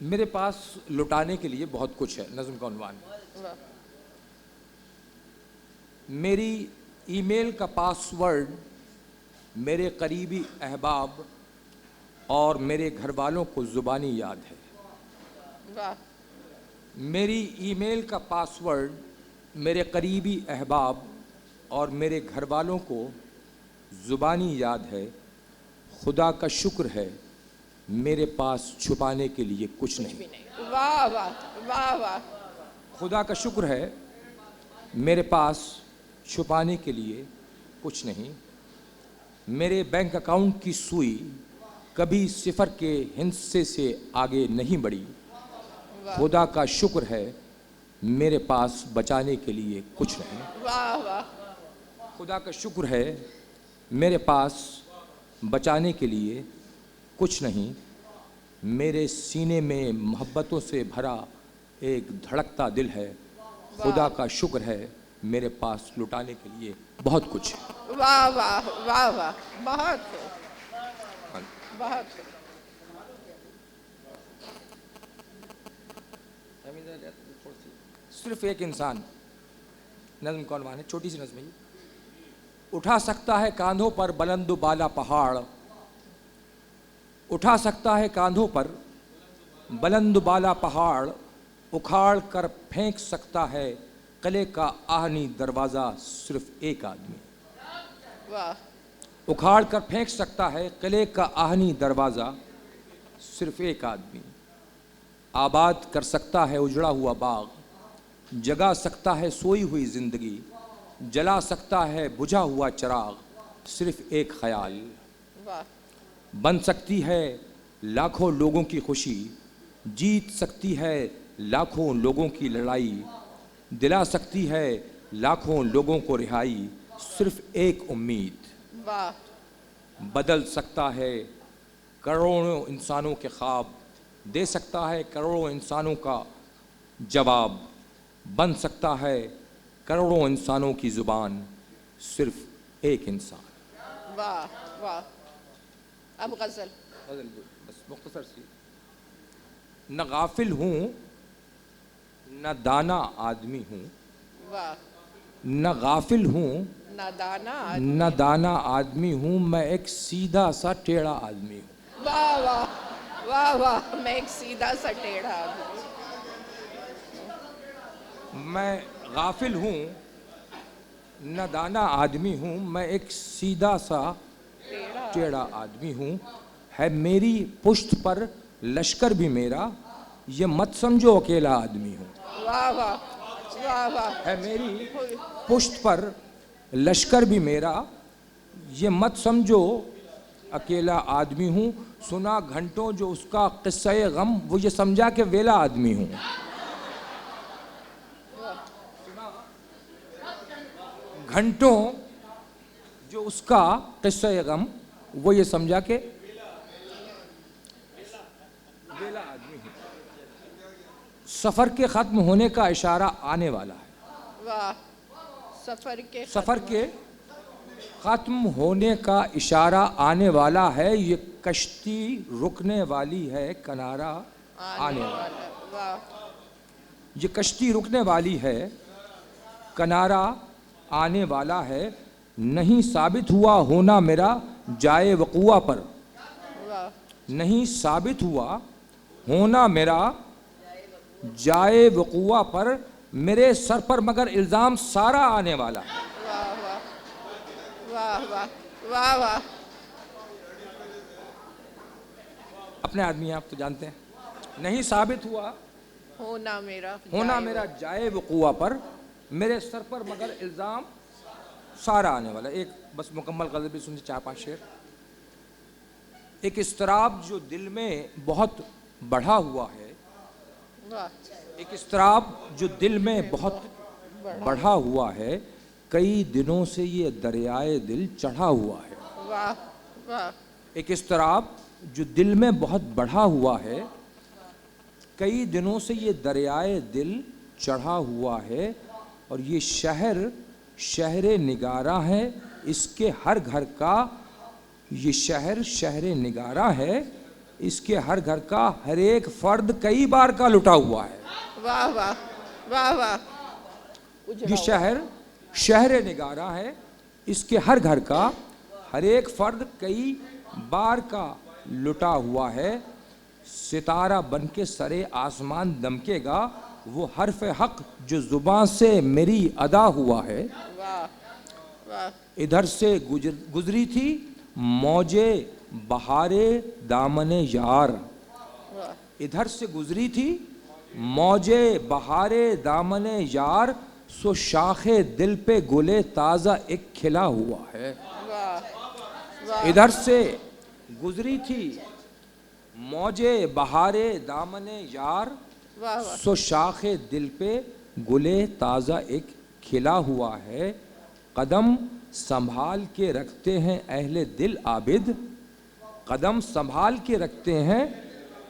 میرے پاس لٹانے کے لیے بہت کچھ ہے. نظم کا عنوان ہے. میری ای میل کا پاس ورڈ میرے قریبی احباب اور میرے گھر والوں کو زبانی یاد ہے. میری ای میل کا پاس ورڈ میرے قریبی احباب اور میرے گھر والوں کو زبانی یاد ہے. خدا کا شکر ہے میرے پاس چھپانے کے لیے کچھ نہیں. واہ واہ واہ واہ. خدا کا شکر ہے میرے پاس چھپانے کے لیے کچھ نہیں. میرے بینک اکاؤنٹ کی سوئی کبھی صفر کے ہندسے سے آگے نہیں بڑھی. خدا کا شکر ہے میرے پاس بچانے کے لیے کچھ نہیں. واہ واہ. خدا کا شکر ہے میرے پاس بچانے کے لیے کچھ نہیں. میرے سینے میں محبتوں سے بھرا ایک دھڑکتا دل ہے. خدا کا شکر ہے میرے پاس لٹانے کے لیے بہت کچھ ہے. واہ واہ واہ واہ. بہت بہت. صرف ایک انسان. نظم کا عنوان ہے. چھوٹی سی نظم ہے. اٹھا سکتا ہے کاندھوں پر بلند و بالا پہاڑ. اٹھا سکتا ہے کاندھوں پر بلند و بالا پہاڑ. اکھاڑ کر پھینک سکتا ہے قلعے کا آہنی دروازہ صرف ایک آدمی. واہ. اکھاڑ کر پھینک سکتا ہے قلعے کا آہنی دروازہ صرف ایک آدمی. آباد کر سکتا ہے اجڑا ہوا باغ. جگا سکتا ہے سوئی ہوئی زندگی. جلا سکتا ہے بجھا ہوا چراغ صرف ایک خیال. واہ. بن سکتی ہے لاکھوں لوگوں کی خوشی. جیت سکتی ہے لاکھوں لوگوں کی لڑائی. دلا سکتی ہے لاکھوں لوگوں کو رہائی صرف ایک امید. واہ. بدل سکتا ہے کروڑوں انسانوں کے خواب. دے سکتا ہے کروڑوں انسانوں کا جواب. بن سکتا ہے کروڑوں انسانوں کی زبان صرف ایک انسان. واہ واہ. اب غزل. بس مختصر سی. نہ غافل ہوں نہ دانا آدمی ہوں. واہ. نہ غافل ہوں نہ دانا آدمی ہوں. میں ایک سیدھا سا ٹیڑھا آدمی ہوں. واہ واہ واہ واہ. میں ایک سیدھا سا ٹیڑھا آدمی ہوں. میں غافل ہوں نہ دانا آدمی ہوں. میں ایک سیدھا سا ٹیڑھا آدمی ہوں. ہے میری پشت پر لشکر بھی میرا. یہ مت سمجھو اکیلا آدمی ہوں. واہ واہ واہ واہ. ہے میری پشت پر لشکر بھی میرا. یہ مت سمجھو اکیلا آدمی ہوں. سنا گھنٹوں جو اس کا قصہ غم وہ یہ سمجھا کہ ویلا آدمی ہوں. گھنٹوں جو اس کا قصہ غم وہ یہ سمجھا کہ ویلا آدمی ہوں. سفر کے ختم ہونے کا اشارہ آنے والا ہے. واہ. سفر کے ختم ہونے کا اشارہ آنے والا ہے. یہ کشتی رکنے والی ہے کنارہ آنے والا. یہ کشتی رکنے والی ہے کنارہ آنے والا ہے. نہیں ثابت ہوا ہونا میرا جائے وقوع پر. نہیں ثابت ہوا ہونا میرا جائے وقوع پر. میرے سر پر مگر الزام سارا آنے والا ہے. واہ واہ واہ واہ. اپنے آدمی آپ تو جانتے ہیں. نہیں ثابت ہوا ہونا میرا جائے وقوع پر. میرے سر پر مگر الزام سارا آنے والا. ایک بس مکمل غزل بھی سنیے 4-5 شعر. ایک اضطراب جو دل میں بہت بڑھا ہوا ہے. ایک اضطراب جو دل میں بہت بڑھا ہوا ہے. کئی دنوں سے یہ دریائے دل چڑھا ہوا ہے. واہ واہ. ایک اضطراب جو دل میں بہت بڑھا ہوا ہے. کئی دنوں سے یہ دریائے دل چڑھا ہوا ہے. اور یہ شہر نگارہ ہے. اس کے ہر گھر کا یہ شہر نگارہ ہے. اس کے ہر گھر کا ہر ایک فرد کئی بار کا لٹا ہوا ہے. واہ واہ واہ واہ. یہ شہر نگارہ ہے. اس کے ہر گھر کا ہر ایک فرد کئی بار کا لٹا ہوا ہے. ستارہ بن کے سرے آسمان دمکے گا وہ حرف حق جو زباں سے میری ادا ہوا ہے. ادھر سے گزری تھی موجے بہارے دامن یار. ادھر سے گزری تھی موجے بہارے دامن یار سو شاخ دل پہ گلے تازہ ایک کھلا ہوا ہے. ادھر سے گزری تھی موجے بہارے دامن یار سو شاخ دل پہ گلے تازہ ایک کھلا ہوا ہے. قدم سنبھال کے رکھتے ہیں اہل دل عابد. قدم سنبھال کے رکھتے ہیں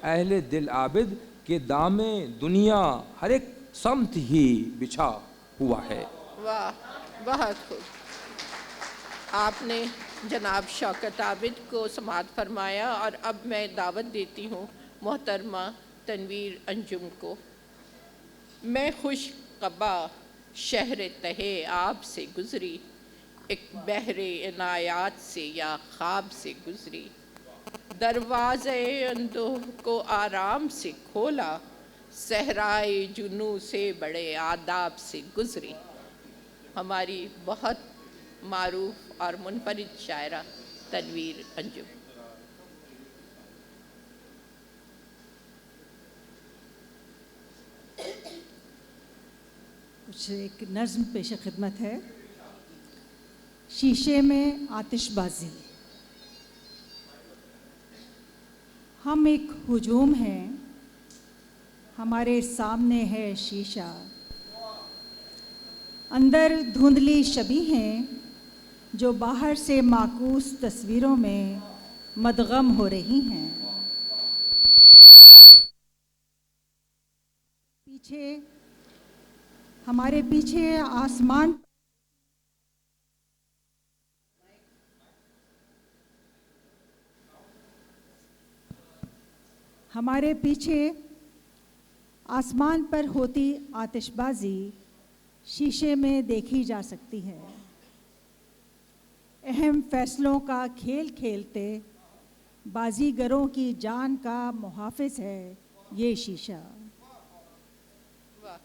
اہل دل عابد کہ دام دنیا ہر ایک سمت ہی بچھا ہوا ہے. واہ بہت خوب. آپ نے جناب شوکت عابد کو سماعت فرمایا اور اب میں دعوت دیتی ہوں محترمہ تنویر انجم کو. میں خوش قبا شہر تہے آب سے گزری ایک بحر عنایات سے یا خواب سے گزری. دروازے اندوہ کو آرام سے کھولا صحرائے جنوں سے بڑے آداب سے گزری. ہماری بہت معروف اور منفرد شاعرہ تنویر انجم. کچھ ایک نظم پیش خدمت ہے. شیشے میں آتش بازی. ہم ایک ہجوم ہیں ہمارے سامنے ہے شیشہ. اندر دھندلی شبیہ ہیں جو باہر سے معکوس تصویروں میں مدغم ہو رہی ہیں. ہمارے پیچھے آسمان ہمارے پیچھے آسمان پر ہوتی آتش بازی شیشے میں دیکھی جا سکتی ہے. اہم فیصلوں کا کھیل کھیلتے بازیگروں کی جان کا محافظ ہے یہ شیشہ.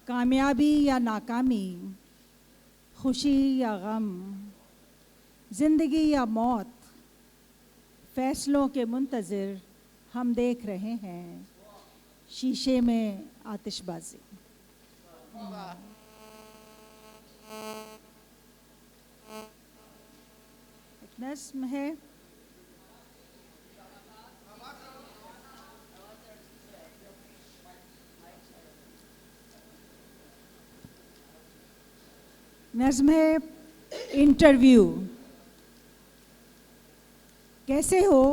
کامیابی یا ناکامی، خوشی یا غم، زندگی یا موت، فیصلوں کے منتظر ہم دیکھ رہے ہیں شیشے میں آتش بازی. ایک نظم ہے. نظم ہے انٹرویو. کیسے ہو؟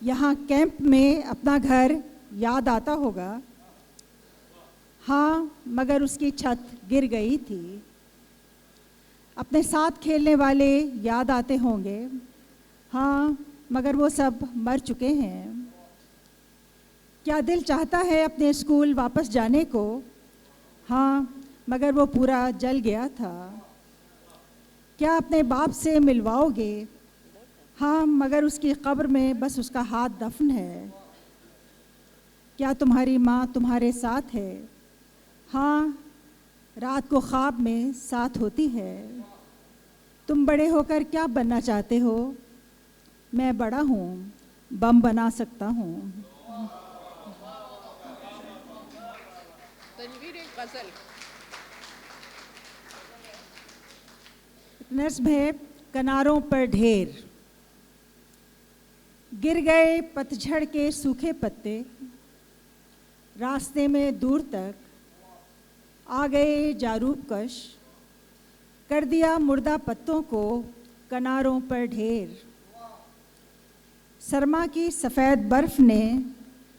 یہاں کیمپ میں اپنا گھر یاد آتا ہوگا. ہاں مگر اس کی چھت گر گئی تھی. اپنے ساتھ کھیلنے والے یاد آتے ہوں گے. ہاں مگر وہ سب مر چکے ہیں. کیا دل چاہتا ہے اپنے اسکول واپس جانے کو؟ ہاں مگر وہ پورا جل گیا تھا. کیا اپنے باپ سے ملواؤ گے؟ ہاں مگر اس کی قبر میں بس اس کا ہاتھ دفن ہے. کیا تمہاری ماں تمہارے ساتھ ہے؟ ہاں رات کو خواب میں ساتھ ہوتی ہے. تم بڑے ہو کر کیا بننا چاہتے ہو؟ میں بڑا ہوں، بم بنا سکتا ہوں. تنویر غزل. نظم ہے کناروں پر ڈھیر. گر گئے پتجھڑ کے سوکھے پتے، راستے میں دور تک آ گئے جاروب کش، کر دیا مردہ پتوں کو کناروں پر ڈھیر. سرما کی سفید برف نے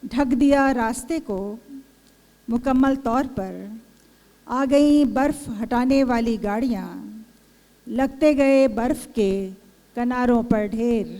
ڈھک دیا راستے کو مکمل طور پر. آ گئیں برف ہٹانے والی گاڑیاں، لگتے گئے برف کے کناروں پر ڈھیر.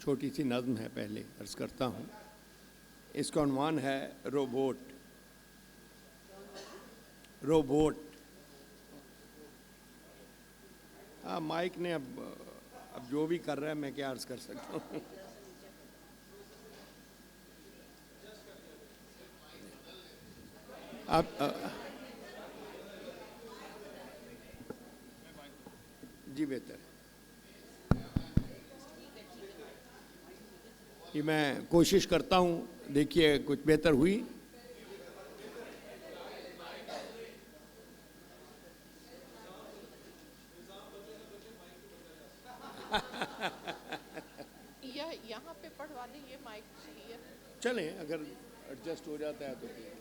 چھوٹی سی نظم ہے، پہلے عرض کرتا ہوں. اس کا عنوان ہے روبوٹ. روبوٹ. مائک نے اب جو بھی کر رہا ہے میں کیا عرض کر سکتا ہوں. جی بہتر ہے. یہ میں کوشش کرتا ہوں، دیکھیے کچھ بہتر ہوئی. یہاں پہ پڑھوا دیں، یہ مائک صحیح ہے. چلیں اگر ایڈجسٹ ہو جاتا ہے تو ٹھیک ہے.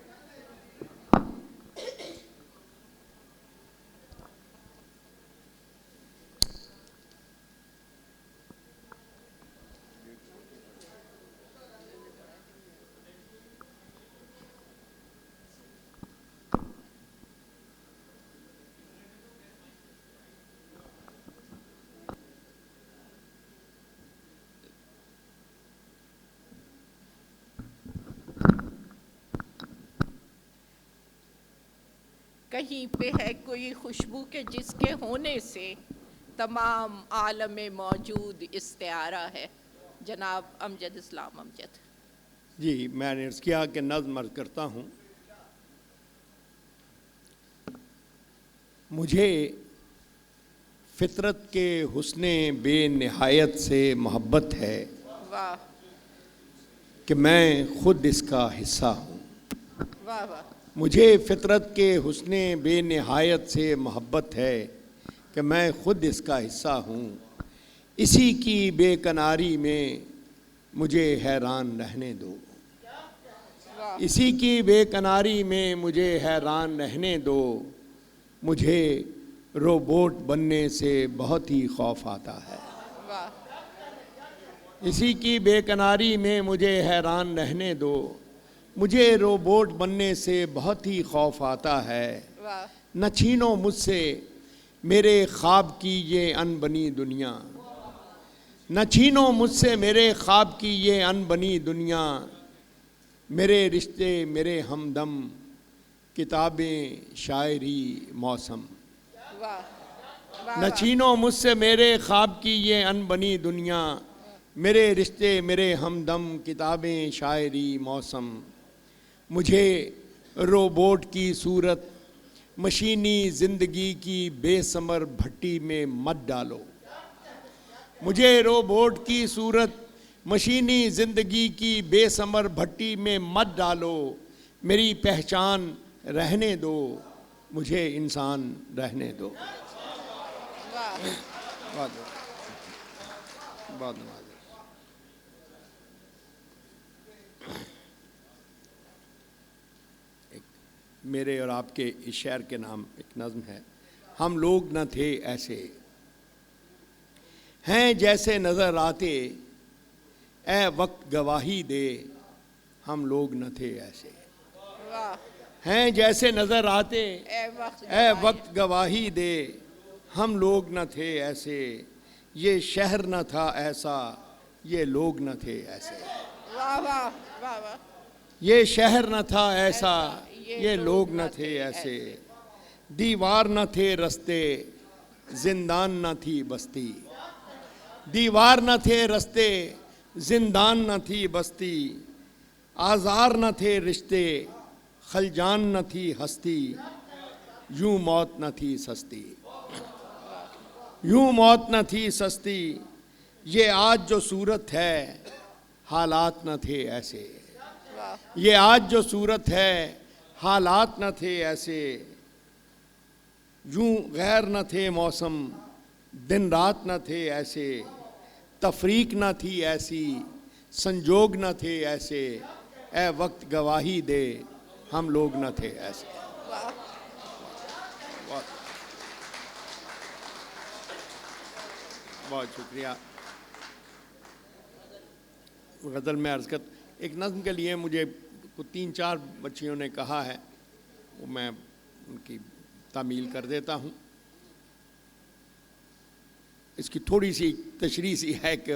کہیں پہ ہے کوئی خوشبو کے جس کے ہونے سے تمام عالم موجود استعارہ ہے. جناب امجد اسلام امجد. جی میں نے عرض کیا کہ نظم عرض کرتا ہوں. مجھے فطرت کے حسن بے نہایت سے محبت ہے واہ کہ میں خود اس کا حصہ ہوں. واہ واہ. مجھے فطرت کے حسن بے نہایت سے محبت ہے کہ میں خود اس کا حصہ ہوں. اسی کی بے کناری میں مجھے حیران رہنے دو. اسی کی بے کناری میں مجھے حیران رہنے دو. مجھے روبوٹ بننے سے بہت ہی خوف آتا ہے. اسی کی بے کناری میں مجھے حیران رہنے دو. مجھے روبوٹ بننے سے بہت ہی خوف آتا ہے. نہ چھینو مجھ سے میرے خواب کی یہ ان بنی دنیا. نہ چھینو مجھ سے میرے خواب کی یہ ان بنی دنیا. میرے رشتے میرے ہمدم کتابیں شاعری موسم. نہ چھینو مجھ سے میرے خواب کی یہ ان بنی دنیا. میرے رشتے میرے ہمدم کتابیں شاعری موسم. مجھے روبوٹ کی صورت مشینی زندگی کی بے ثمر بھٹی میں مت ڈالو. مجھے روبوٹ کی صورت مشینی زندگی کی بے ثمر بھٹی میں مت ڈالو. میری پہچان رہنے دو. مجھے انسان رہنے دو. میرے اور آپ کے اس شعر کے نام ایک نظم ہے. ہم لوگ نہ تھے ایسے ہیں جیسے نظر آتے. اے وقت گواہی دے. ہم لوگ نہ تھے ایسے ہیں جیسے نظر آتے. اے وقت گواہی دے. ہم لوگ نہ تھے ایسے. یہ شہر نہ تھا ایسا. یہ لوگ نہ تھے ایسے. یہ شہر نہ تھا ایسا. یہ لوگ نہ تھے ایسے. دیوار نہ تھے رستے. زندان نہ تھی بستی. دیوار نہ تھے رستے. زندان نہ تھی بستی. آزار نہ تھے رشتے. خلجان نہ تھی ہستی. یوں موت نہ تھی سستی. یوں موت نہ تھی سستی. یہ آج جو صورت ہے حالات نہ تھے ایسے. یہ آج جو صورت ہے حالات نہ تھے ایسے. یوں غیر نہ تھے موسم. دن رات نہ تھے ایسے. تفریق نہ تھی ایسی. سنجوگ نہ تھے ایسے. اے وقت گواہی دے. ہم لوگ نہ تھے ایسے. بہت شکریہ. غزل میں عرض کر ایک نظم کے لیے مجھے 3-4 بچیوں نے کہا ہے، وہ میں ان کی تعمیل کر دیتا ہوں. اس کی تھوڑی سی تشریح سی ہے کہ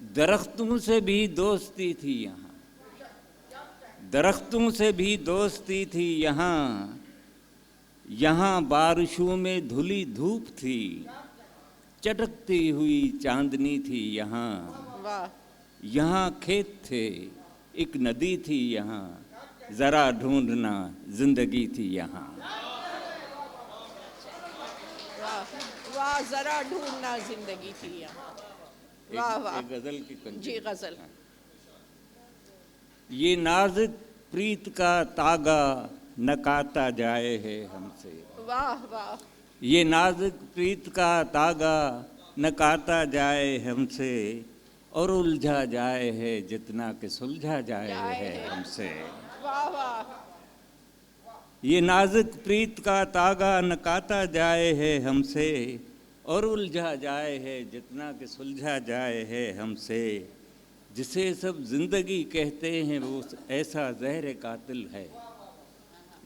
درختوں سے بھی دوستی تھی یہاں، درختوں سے بھی دوستی تھی یہاں، یہاں بارشوں میں دھلی دھوپ تھی، چٹکتی ہوئی چاندنی تھی یہاں، یہاں کھیت تھے، ایک ندی تھی یہاں، ذرا ڈھونڈنا زندگی تھی یہاں۔ واہ، ذرا ڈھونڈنا زندگی تھی یہاں۔ واہ واہ، ایک غزل کی کنجی۔ جی غزل۔ یہ نازک پریت کا تاگا نہ کاتا جائے ہے ہم سے، واہ واہ، یہ نازک پریت کا تاگا نہ کاتا جائے ہم سے، اور الجھا جائے ہے جتنا کہ سلجھا جائے ہے ہم سے۔ واہ واہ، یہ نازک پریت کا تاگا نہ کاتا جائے ہے ہم سے، اور الجھا جائے ہے جتنا کہ سلجھا جائے ہے ہم سے، جسے سب زندگی کہتے ہیں وہ ایسا زہر قاتل ہے،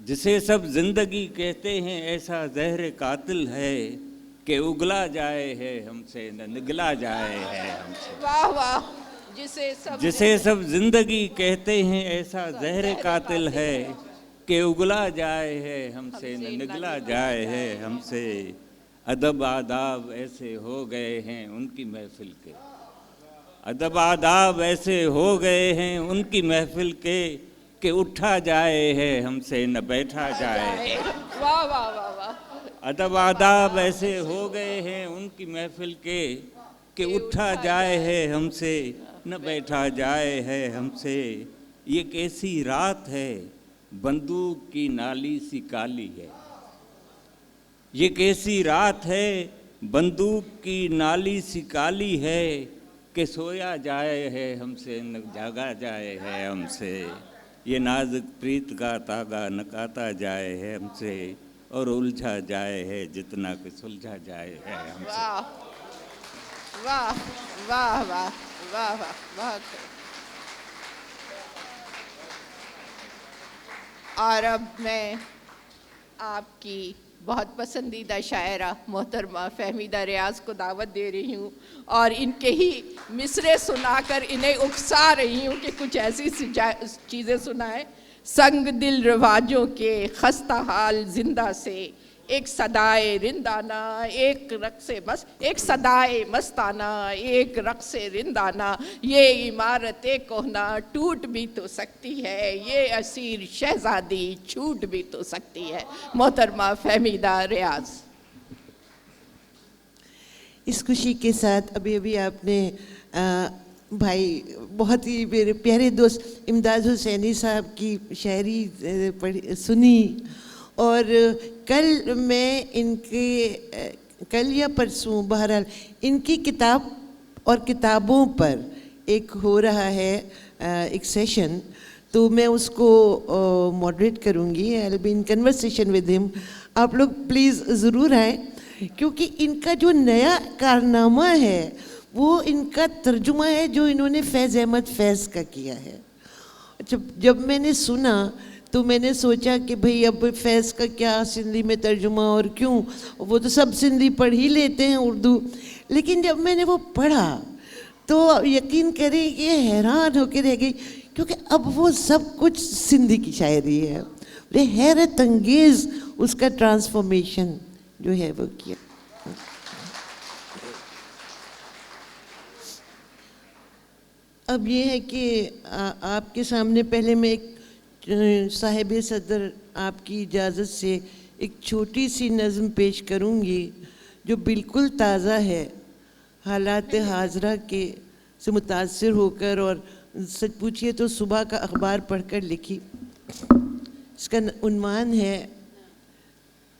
جسے سب زندگی کہتے ہیں ایسا زہر قاتل ہے، کہ اگلا جائے ہے ہم سے نہ نگلا جائے ہے ہم سے۔ واہ واہ، جسے سب زندگی کہتے ہیں ایسا زہر قاتل ہے، کہ اگلا جائے ہے ہم سے نہ نگلا جائے ہے ہم سے۔ ادب آداب ایسے ہو گئے ہیں ان کی محفل کے، ادب آداب ایسے ہو گئے ہیں ان کی محفل کے، کہ اٹھا جائے ہے ہم سے نہ بیٹھا جائے ہے۔ واہ واہ واہ واہ، ادب آداب ایسے ہو گئے ہیں ان کی محفل کے، کہ اٹھا جائے ہے ہم سے نہ بیٹھا جائے ہے ہم سے۔ یہ کیسی رات ہے بندوق کی نالی سی کالی ہے، یہ کیسی رات ہے بندوق کی نالی سی کالی ہے، کہ سویا جائے ہے ہم سے نہ جاگا جائے ہے ہم سے۔ یہ نازک پریت کا تاگا نہ کاتا جائے ہے ہم سے، اور الجھا جائے ہے جتنا کہ سلجھا جائے ہے ہم سے۔ واہ واہ واہ واہ واہ، بہت۔ اور اب میں آپ کی بہت پسندیدہ شاعرہ محترمہ فہمیدہ ریاض کو دعوت دے رہی ہوں، اور ان کے ہی مصرے سنا کر انہیں اکسا رہی ہوں کہ کچھ ایسی چیزیں سنائیں۔ سنگ دل رواجوں کے خستہ حال زندہ سے، ایک صدائے رندانہ ایک صدائے مستانہ ایک رقص رندانہ، یہ عمارت کہنا ٹوٹ بھی تو سکتی ہے، یہ اسیر شہزادی چھوٹ بھی تو سکتی ہے۔ محترمہ فہمیدہ ریاض۔ اس خوشی کے ساتھ ابھی آپ نے بھائی بہت ہی میرے پیارے دوست امداد حسینی صاحب کی شاعری سنی، اور کل میں ان کے کل یا پرسوں بہرحال ان کی کتاب اور کتابوں پر ایک ہو رہا ہے ایک سیشن، تو میں اس کو ماڈریٹ کروں گی، I'll be in conversation with him۔ آپ لوگ پلیز ضرور آئیں، کیونکہ ان کا جو نیا کارنامہ ہے وہ ان کا ترجمہ ہے جو انہوں نے فیض احمد فیض کا کیا ہے۔ جب میں نے سنا تو میں نے سوچا کہ بھئی اب فیض کا کیا سندھی میں ترجمہ، اور کیوں، وہ تو سب سندھی پڑھ ہی لیتے ہیں اردو، لیکن جب میں نے وہ پڑھا تو یقین کریں کہ حیران ہو کے رہ گئی، کیونکہ اب وہ سب کچھ سندھی کی شاعری ہے، حیرت انگیز اس کا ٹرانسفارمیشن جو ہے وہ کیا۔ اب یہ ہے کہ آپ کے سامنے پہلے میں ایک صاحب صدر آپ کی اجازت سے ایک چھوٹی سی نظم پیش کروں گی جو بالکل تازہ ہے، حالات حاضرہ کے سے متاثر ہو کر، اور سچ پوچھئے تو صبح کا اخبار پڑھ کر لکھی۔ اس کا عنوان ہے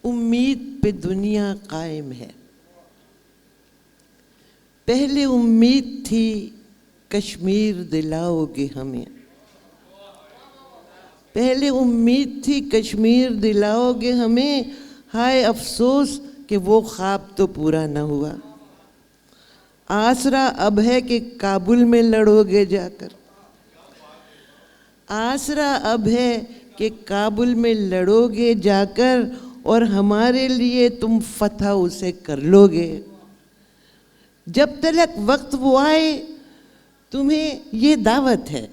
امید پہ دنیا قائم ہے۔ پہلے امید تھی کشمیر دلاؤ گے ہمیں، پہلے امید تھی کشمیر دلاؤ گے ہمیں، ہائے افسوس کہ وہ خواب تو پورا نہ ہوا۔ آسرا اب ہے کہ کابل میں لڑو گے جا کر، آسرا اب ہے کہ کابل میں لڑو گے جا کر، اور ہمارے لیے تم فتح اسے کر لو گے۔ جب تلک وقت وہ آئے تمہیں یہ دعوت ہے،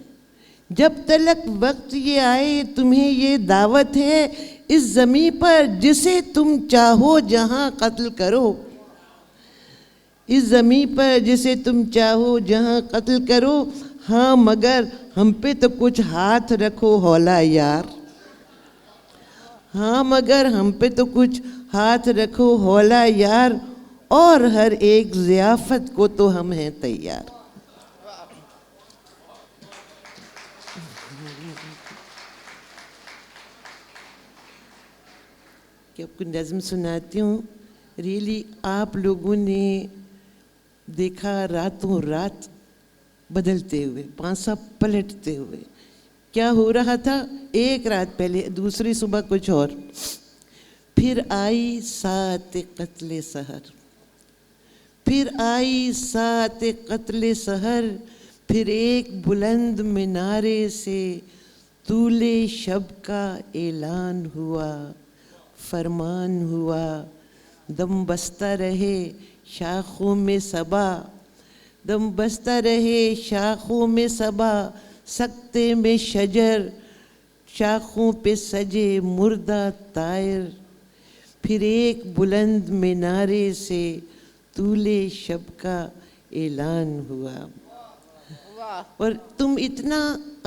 جب تلک وقت یہ آئے تمہیں یہ دعوت ہے، اس زمین پر جسے تم چاہو جہاں قتل کرو، اس زمین پر جسے تم چاہو جہاں قتل کرو، ہاں مگر ہم پہ تو کچھ ہاتھ رکھو ہولا یار، ہاں مگر ہم پہ تو کچھ ہاتھ رکھو ہولا یار، اور ہر ایک ضیافت کو تو ہم ہیں تیار۔ کہ آپ کو نظم سناتی ہوں۔ ریلی آپ لوگوں نے دیکھا راتوں رات بدلتے ہوئے، پانسا پلٹتے ہوئے، کیا ہو رہا تھا ایک رات پہلے، دوسری صبح کچھ اور، پھر آئی ساعت قتل سحر، پھر آئی ساعت قتل سحر، پھر ایک بلند منارے سے طول شب کا اعلان ہوا، فرمان ہوا، دم بستہ رہے شاخوں میں صبا، دم بستہ رہے شاخوں میں صبا، سکتے میں شجر شاخوں پہ سجے مردہ طائر، پھر ایک بلند منارے سے طول شب کا اعلان ہوا۔ اور تم اتنا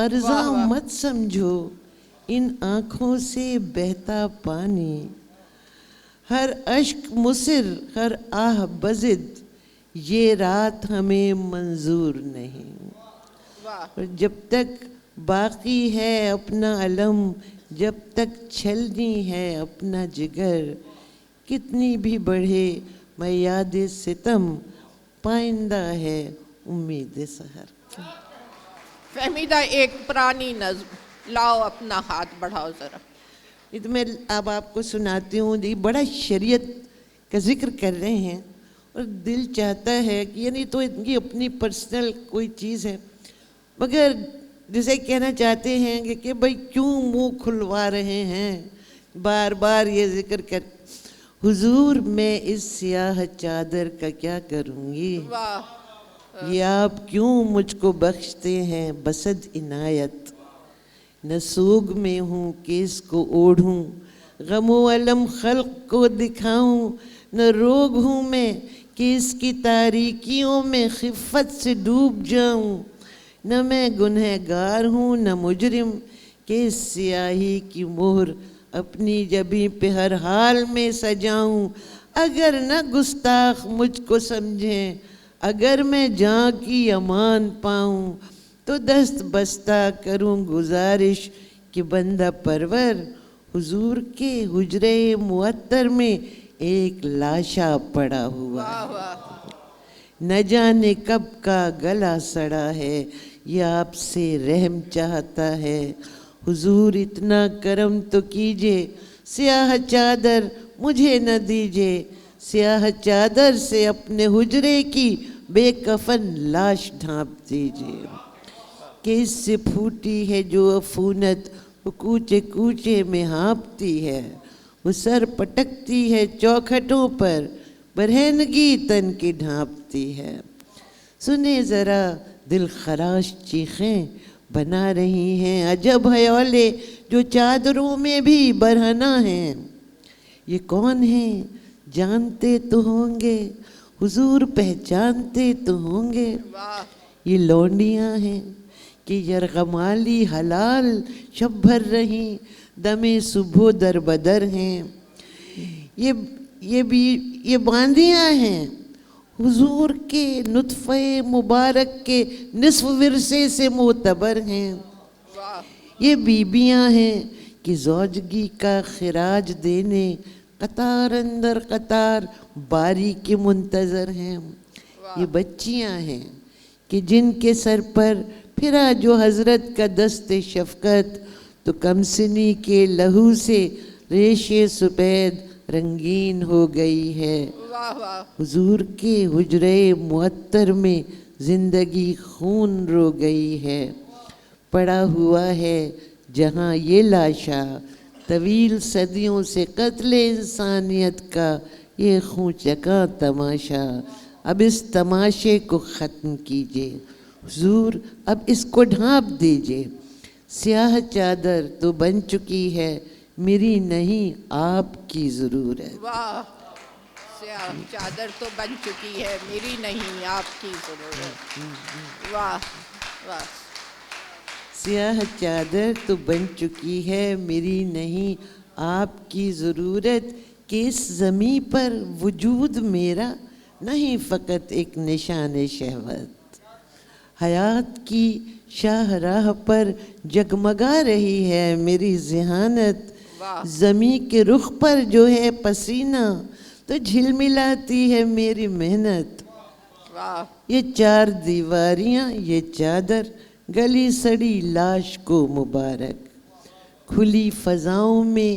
عرضہ مت سمجھو ان آنکھوں سے بہتا پانی، ہر اشک مصر ہر آہ بزد، یہ رات ہمیں منظور نہیں، اور جب تک باقی ہے اپنا علم، جب تک چھلنی ہے اپنا جگر، کتنی بھی بڑھے میاد ستم، پائندہ ہے امید سحر۔ فہمیدہ ایک پرانی نظم لاؤ اپنا ہاتھ بڑھاؤ ذرا۔ یہ تو میں اب آپ کو سناتی ہوں، یہ بڑا شریعت کا ذکر کر رہے ہیں اور دل چاہتا ہے کہ یعنی تو ان کی اپنی پرسنل کوئی چیز ہے، مگر جسے کہنا چاہتے ہیں کہ بھائی کیوں منہ کھلوا رہے ہیں بار بار یہ ذکر کر، حضور میں اس سیاہ چادر کا کیا کروں گی، یہ آپ کیوں مجھ کو بخشتے ہیں بسد عنایت، نہ سوگ میں ہوں کہ اس کو اوڑھوں، غم و علم خلق کو دکھاؤں، نہ روگ ہوں میں کہ اس کی تاریکیوں میں خفت سے ڈوب جاؤں، نہ میں گنہگار ہوں نہ مجرم کہ اس سیاہی کی مہر اپنی جبیں پہ ہر حال میں سجاؤں، اگر نہ گستاخ مجھ کو سمجھیں، اگر میں جاں کی امان پاؤں، تو دست بستہ کروں گزارش کہ بندہ پرور حضور کے حجرے معطر میں ایک لاشا پڑا ہوا، نہ جانے کب کا گلا سڑا ہے، یہ آپ سے رحم چاہتا ہے، حضور اتنا کرم تو کیجئے، سیاہ چادر مجھے نہ دیجئے، سیاہ چادر سے اپنے حجرے کی بے کفن لاش ڈھانپ دیجئے، کہ اس سے پھوٹی ہے جو عفونت وہ کوچے کوچے میں ہانپتی ہے، وہ سر پٹکتی ہے چوکھٹوں پر برہنگی تن کی ڈھانپتی ہے، سنے ذرا دل خراش چیخیں بنا رہی ہیں عجب حیولے جو چادروں میں بھی برہنہ ہیں، یہ کون ہیں جانتے تو ہوں گے حضور، پہچانتے تو ہوں گے، یہ لونڈیاں ہیں کہ یرغمالی حلال شب بھر رہیں، دم صبح در بدر ہیں، یہ باندیاں ہیں حضور کے نطفہ مبارک کے نصف ورثے سے معتبر ہیں، یہ بیبیاں ہیں کہ زوجگی کا خراج دینے قطار اندر قطار باری کے منتظر ہیں، یہ بچیاں ہیں کہ جن کے سر پر پھرا جو حضرت کا دست شفقت، تو کمسنی کے لہو سے ریش سپید رنگین ہو گئی ہے، حضور کے حجرے معطر میں زندگی خون رو گئی ہے، پڑا ہوا ہے جہاں یہ لاشا طویل صدیوں سے قتل انسانیت کا یہ خون چکا تماشا، اب اس تماشے کو ختم کیجئے، حضور اب اس کو ڈھانپ دیجئے، سیاہ چادر تو بن چکی ہے میری نہیں آپ کی ضرورت۔ واہ، سیاہ چادر تو بن چکی ہے میری نہیں آپ کی ضرورت۔ واہ واہ، سیاہ چادر تو بن چکی ہے میری نہیں آپ کی ضرورت، کہ اس زمین پر وجود میرا نہیں فقط ایک نشان شہوت۔ حیات کی شاہراہ پر جگمگا رہی ہے میری ذہانت، زمین کے رخ پر جو ہے پسینہ تو جھلملاتی ہے میری محنت۔ یہ چار دیواریاں یہ چادر گلی سڑی لاش کو مبارک، کھلی فضاؤں میں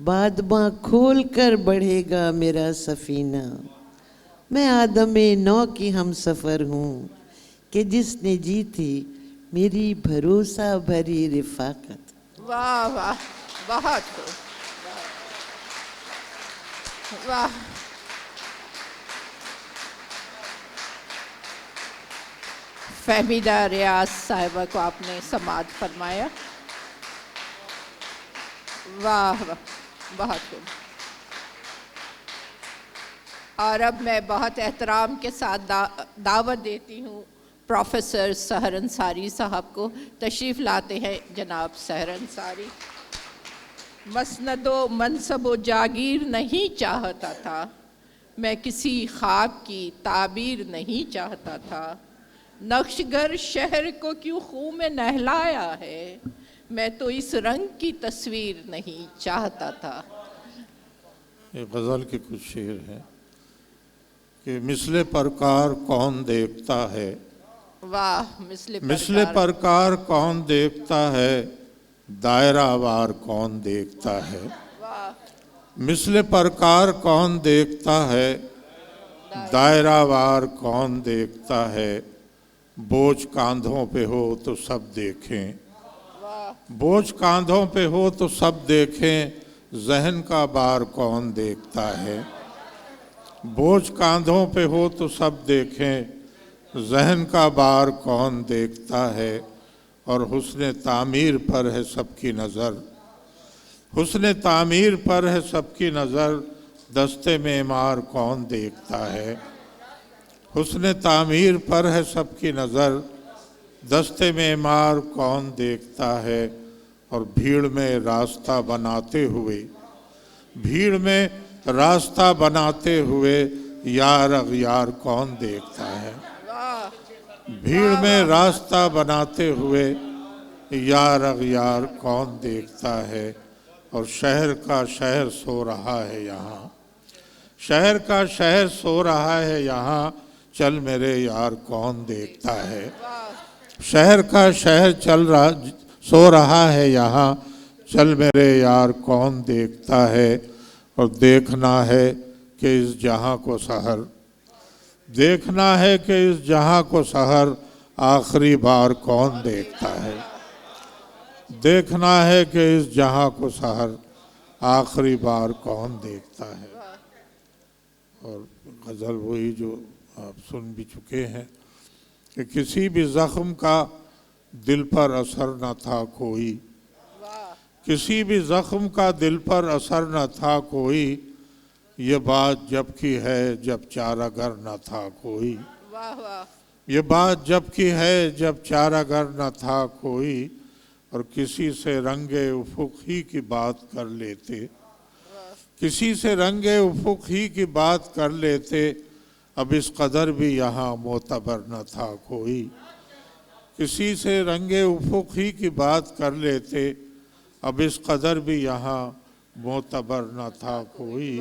بادباں کھول کر بڑھے گا میرا سفینہ۔ میں آدم نو کی ہم سفر ہوں کہ جس نے جی تھی میری بھروسہ بھری رفاقت۔ واہ واہ، بہت خوب، واہ۔ فہمیدہ ریاض صاحبہ کو آپ نے سماعت فرمایا۔ واہ واہ، بہت خوب۔ اور اب میں بہت احترام کے ساتھ دعوت دیتی ہوں پروفیسر سحر انصاری صاحب کو، تشریف لاتے ہیں جناب سحر انصاری۔ مسند و منصب و جاگیر نہیں چاہتا تھا میں، کسی خواب کی تعبیر نہیں چاہتا تھا، نقش گر شہر کو کیوں خون میں نہلایا ہے، میں تو اس رنگ کی تصویر نہیں چاہتا تھا۔ یہ غزل کے کچھ شعر ہیں کہ مثل پرکار کون دیکھتا ہے، واہ، مثل پرکار کون دیکھتا ہے، دائرہ وار کون دیکھتا ہے، مثل پرکار کون دیکھتا ہے، دائرہ وار کون دیکھتا ہے، بوجھ کاندھوں پہ ہو تو سب دیکھیں، بوجھ کاندھوں پہ ہو تو سب دیکھیں، ذہن کا بار کون دیکھتا ہے، بوجھ کاندھوں پہ ہو تو سب دیکھیں، ذہن کا بار کون دیکھتا ہے، اور حسن تعمیر پر ہے سب کی نظر، حسن تعمیر پر ہے سب کی نظر، دستے معمار کون دیکھتا ہے، حسن تعمیر پر ہے سب کی نظر، دستے معمار کون دیکھتا ہے، اور بھیڑ میں راستہ بناتے ہوئے، بھیڑ میں راستہ بناتے ہوئے یار اغیار کون دیکھتا ہے، بھیڑ میں راستہ بناتے ہوئے یار اغیار کون دیکھتا ہے، اور شہر کا شہر سو رہا ہے یہاں، شہر کا شہر سو رہا ہے یہاں، چل میرے یار کون دیکھتا ہے، شہر کا شہر سو رہا ہے یہاں، چل میرے یار کون دیکھتا ہے، اور دیکھنا ہے کہ اس جہاں کو سحر، دیکھنا ہے کہ اس جہاں کو سحر آخری بار کون دیکھتا ہے، دیکھنا ہے کہ اس جہاں کو سحر آخری بار کون دیکھتا ہے۔ اور غزل وہی جو آپ سن بھی چکے ہیں کہ کسی بھی زخم کا دل پر اثر نہ تھا کوئی، کسی بھی زخم کا دل پر اثر نہ تھا کوئی، یہ بات جب کی ہے جب چارہ گر نہ تھا کوئی، یہ بات جب کی ہے جب چارہ گر نہ تھا کوئی، اور کسی سے رنگ افق ہی کی بات کر لیتے، کسی سے رنگ افق ہی کی بات کر لیتے، اب اس قدر بھی یہاں معتبر نہ تھا کوئی، کسی سے رنگ افق ہی کی بات کر لیتے، اب اس قدر بھی یہاں معتبر نہ تھا کوئی،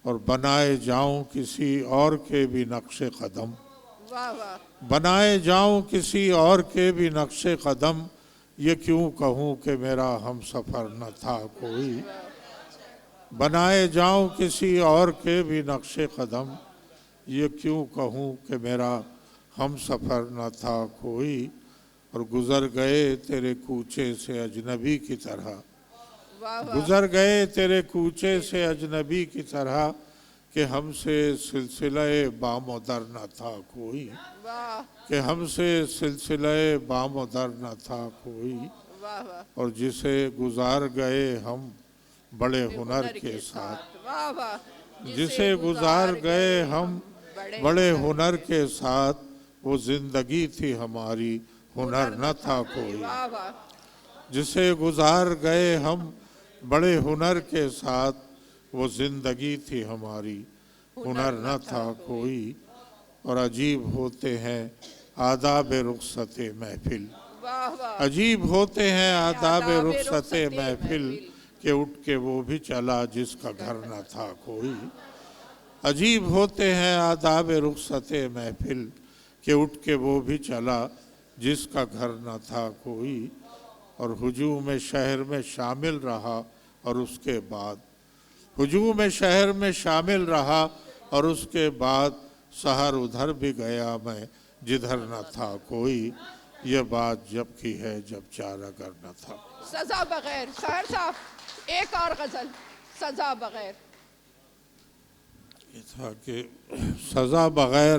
اور بنائے جاؤں کسی اور کے بھی نقش قدم، بنائے جاؤں کسی اور کے بھی نقش قدم، یہ کیوں کہوں کہ میرا ہم سفر نہ تھا کوئی، بنائے جاؤں کسی اور کے بھی نقش قدم، یہ کیوں کہوں کہ میرا ہم سفر نہ تھا کوئی، اور گزر گئے تیرے کوچے سے اجنبی کی طرح، گزر گئے تیرے کوچے سے اجنبی کی طرح، کہ کہ ہم سے سلسلہ بام و در نہ تھا کوئی، کہ ہم سے سلسلہ بام و در نہ تھا کوئی، اور جسے گزار گئے ہم بڑے ہنر کے ساتھ، جسے گزار گئے ہم بڑے ہنر کے ساتھ، وہ زندگی تھی ہماری ہنر نہ تھا کوئی، جسے گزار گئے ہم بڑے ہنر کے ساتھ، وہ زندگی تھی ہماری ہنر نہ تھا کوئی۔ اور عجیب ہوتے ہیں آداب رخصت محفل، عجیب ہوتے ہیں آداب رخصت محفل، کہ اٹھ کے وہ بھی چلا جس کا گھر نہ تھا کوئی، عجیب ہوتے ہیں آداب رخصت محفل، کہ اٹھ کے وہ بھی چلا جس کا گھر نہ تھا کوئی۔ اور ہجوم شہر میں شامل رہا اور اس کے بعد، ہجوم شہر میں شامل رہا اور اس کے بعد، سحر ادھر بھی گیا میں جدھر نہ تھا کوئی، یہ بات جب کی ہے جب چارہ گر نہ تھا۔ سزا بغیر، سحر صاحب ایک اور غزل، سزا بغیر۔ یہ تھا کہ سزا بغیر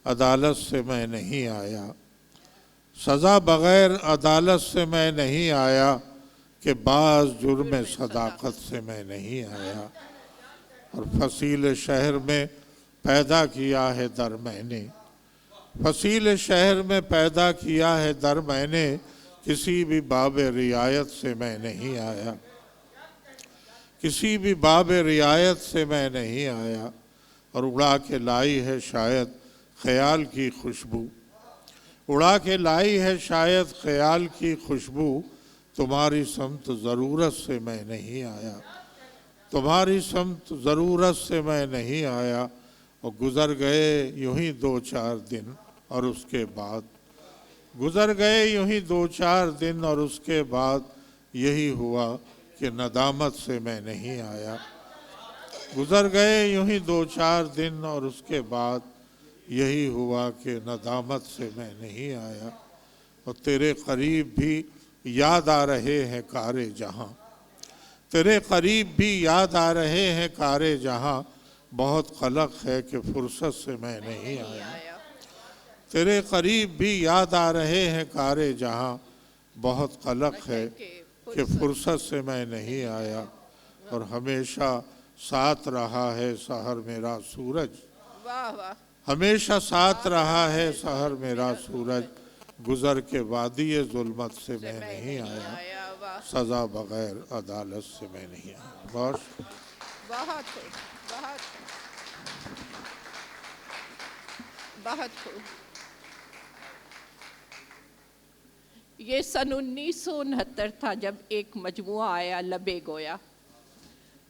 عدالت سے میں نہیں آیا، سزا بغیر عدالت سے میں نہیں آیا، کہ بعض جرم صداقت سے میں نہیں آیا، اور فصیل شہر میں پیدا کیا ہے در میں نے، فصیل شہر میں پیدا کیا ہے در میں نے، کسی بھی باب رعایت سے میں نہیں آیا، کسی بھی باب رعایت سے میں نہیں آیا، اور اڑا کے لائی ہے شاید خیال کی خوشبو، اڑا کے لائی ہے شاید خیال کی خوشبو، تمہاری سمت ضرورت سے میں نہیں آیا، تمہاری سمت ضرورت سے میں نہیں آیا، اور گزر گئے یوں ہی 2-4 دن اور اس کے بعد، گزر گئے یوں ہی 2-4 دن اور اس کے بعد، یہی ہوا کہ ندامت سے میں نہیں آیا، گزر گئے یوں ہی 2-4 دن اور اس کے بعد، یہی ہوا کہ ندامت سے میں نہیں آیا، اور تیرے قریب بھی یاد آ رہے ہیں کار جہاں، تیرے قریب بھی یاد آ رہے ہیں کار جہاں، بہت قلق ہے کہ فرصت سے میں نہیں آیا، تیرے قریب بھی یاد آ رہے ہیں کار جہاں، بہت قلق ہے کہ فرصت سے میں نہیں آیا، اور ہمیشہ ساتھ رہا ہے سحر میرا سورج، ہمیشہ ساتھ رہا ہے سحر میرا سورج، گزر کے وادی ظلمت سے میں نہیں آیا، سزا بغیر عدالت سے میں نہیں آیا۔ بہت بہت بہت خوب۔ یہ سن 1969 تھا جب ایک مجموعہ آیا لب گویا،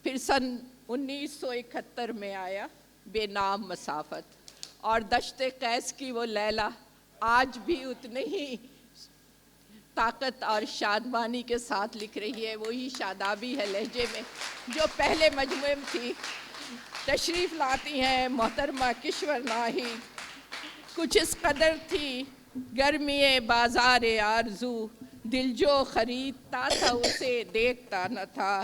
پھر سن 1971 میں آیا بے نام مسافت، اور دشت قیس کی وہ لیلا آج بھی اتنے ہی طاقت اور شادمانی کے ساتھ لکھ رہی ہے، وہی شادابی ہے لہجے میں جو پہلے مجموعے میں تھی۔ تشریف لاتی ہیں محترمہ کشور ناہید۔ کچھ اس قدر تھی گرمی بازار آرزو، دل جو خریدتا تھا اسے دیکھتا نہ تھا،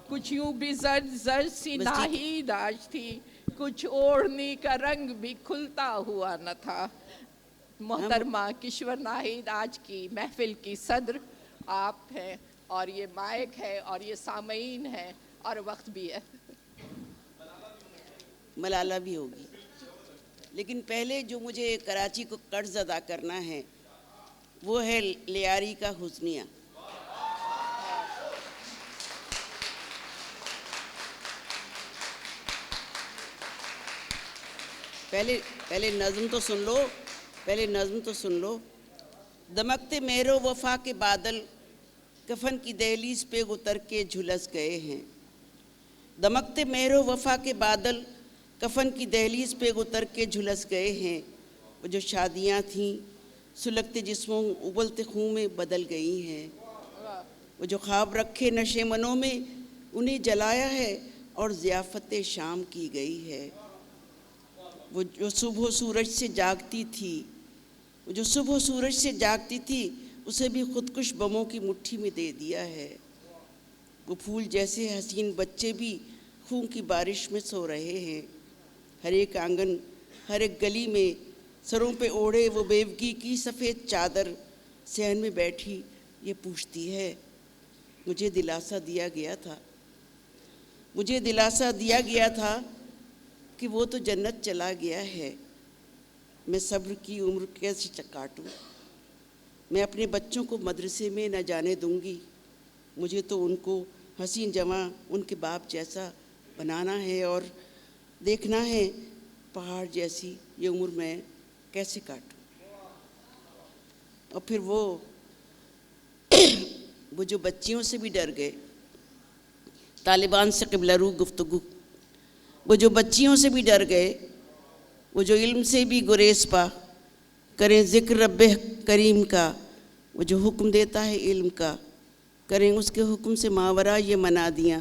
کچھ یوں بھی زرد زرد سی ناہید آج تھی، کچھ اوڑھنی کا رنگ بھی کھلتا ہوا نہ تھا۔ محترمہ کشور ناہید آج کی محفل کی صدر آپ ہیں، اور یہ مائک ہے اور یہ سامعین ہیں اور وقت بھی ہے۔ ملالہ بھی ہوگی، لیکن پہلے جو مجھے کراچی کو قرض ادا کرنا ہے وہ ہے لیاری کا حسنیہ۔ پہلے نظم تو سن لو، پہلے نظم تو سن لو۔ دمکتے مہر و وفا کے بادل کفن کی دہلیز پہ اتر کے جھلس گئے ہیں، دمکتے مہر و وفا کے بادل کفن کی دہلیز پہ اتر کے جھلس گئے ہیں، وہ جو شادیاں تھیں سلگتے جسموں ابلتے خون میں بدل گئی ہیں، وہ جو خواب رکھے نشے منوں میں انہیں جلایا ہے اور ضیافت شام کی گئی ہے، وہ جو صبح سورج سے جاگتی تھی، وہ جو صبح سورج سے جاگتی تھی اسے بھی خودکش بموں کی مٹھی میں دے دیا ہے، وہ پھول جیسے حسین بچے بھی خون کی بارش میں سو رہے ہیں. ہر ایک آنگن، ہر ایک گلی میں سروں پہ اوڑھے وہ بیوگی کی سفید چادر صحن میں بیٹھی یہ پوچھتی ہے. مجھے دلاسا دیا گیا تھا، مجھے دلاسا دیا گیا تھا کہ وہ تو جنت چلا گیا ہے. میں صبر کی عمر کیسے کاٹوں؟ میں اپنے بچوں کو مدرسے میں نہ جانے دوں گی. مجھے تو ان کو حسین جواں ان کے باپ جیسا بنانا ہے اور دیکھنا ہے پہاڑ جیسی یہ عمر میں کیسے کاٹوں. اور پھر وہ جو بچیوں سے بھی ڈر گئے، طالبان سے قبلہ رو گفتگو، وہ جو بچیوں سے بھی ڈر گئے، وہ جو علم سے بھی گریز پا کریں ذکر رب کریم کا، وہ جو حکم دیتا ہے علم کا کریں اس کے حکم سے ماورا یہ منادیاں.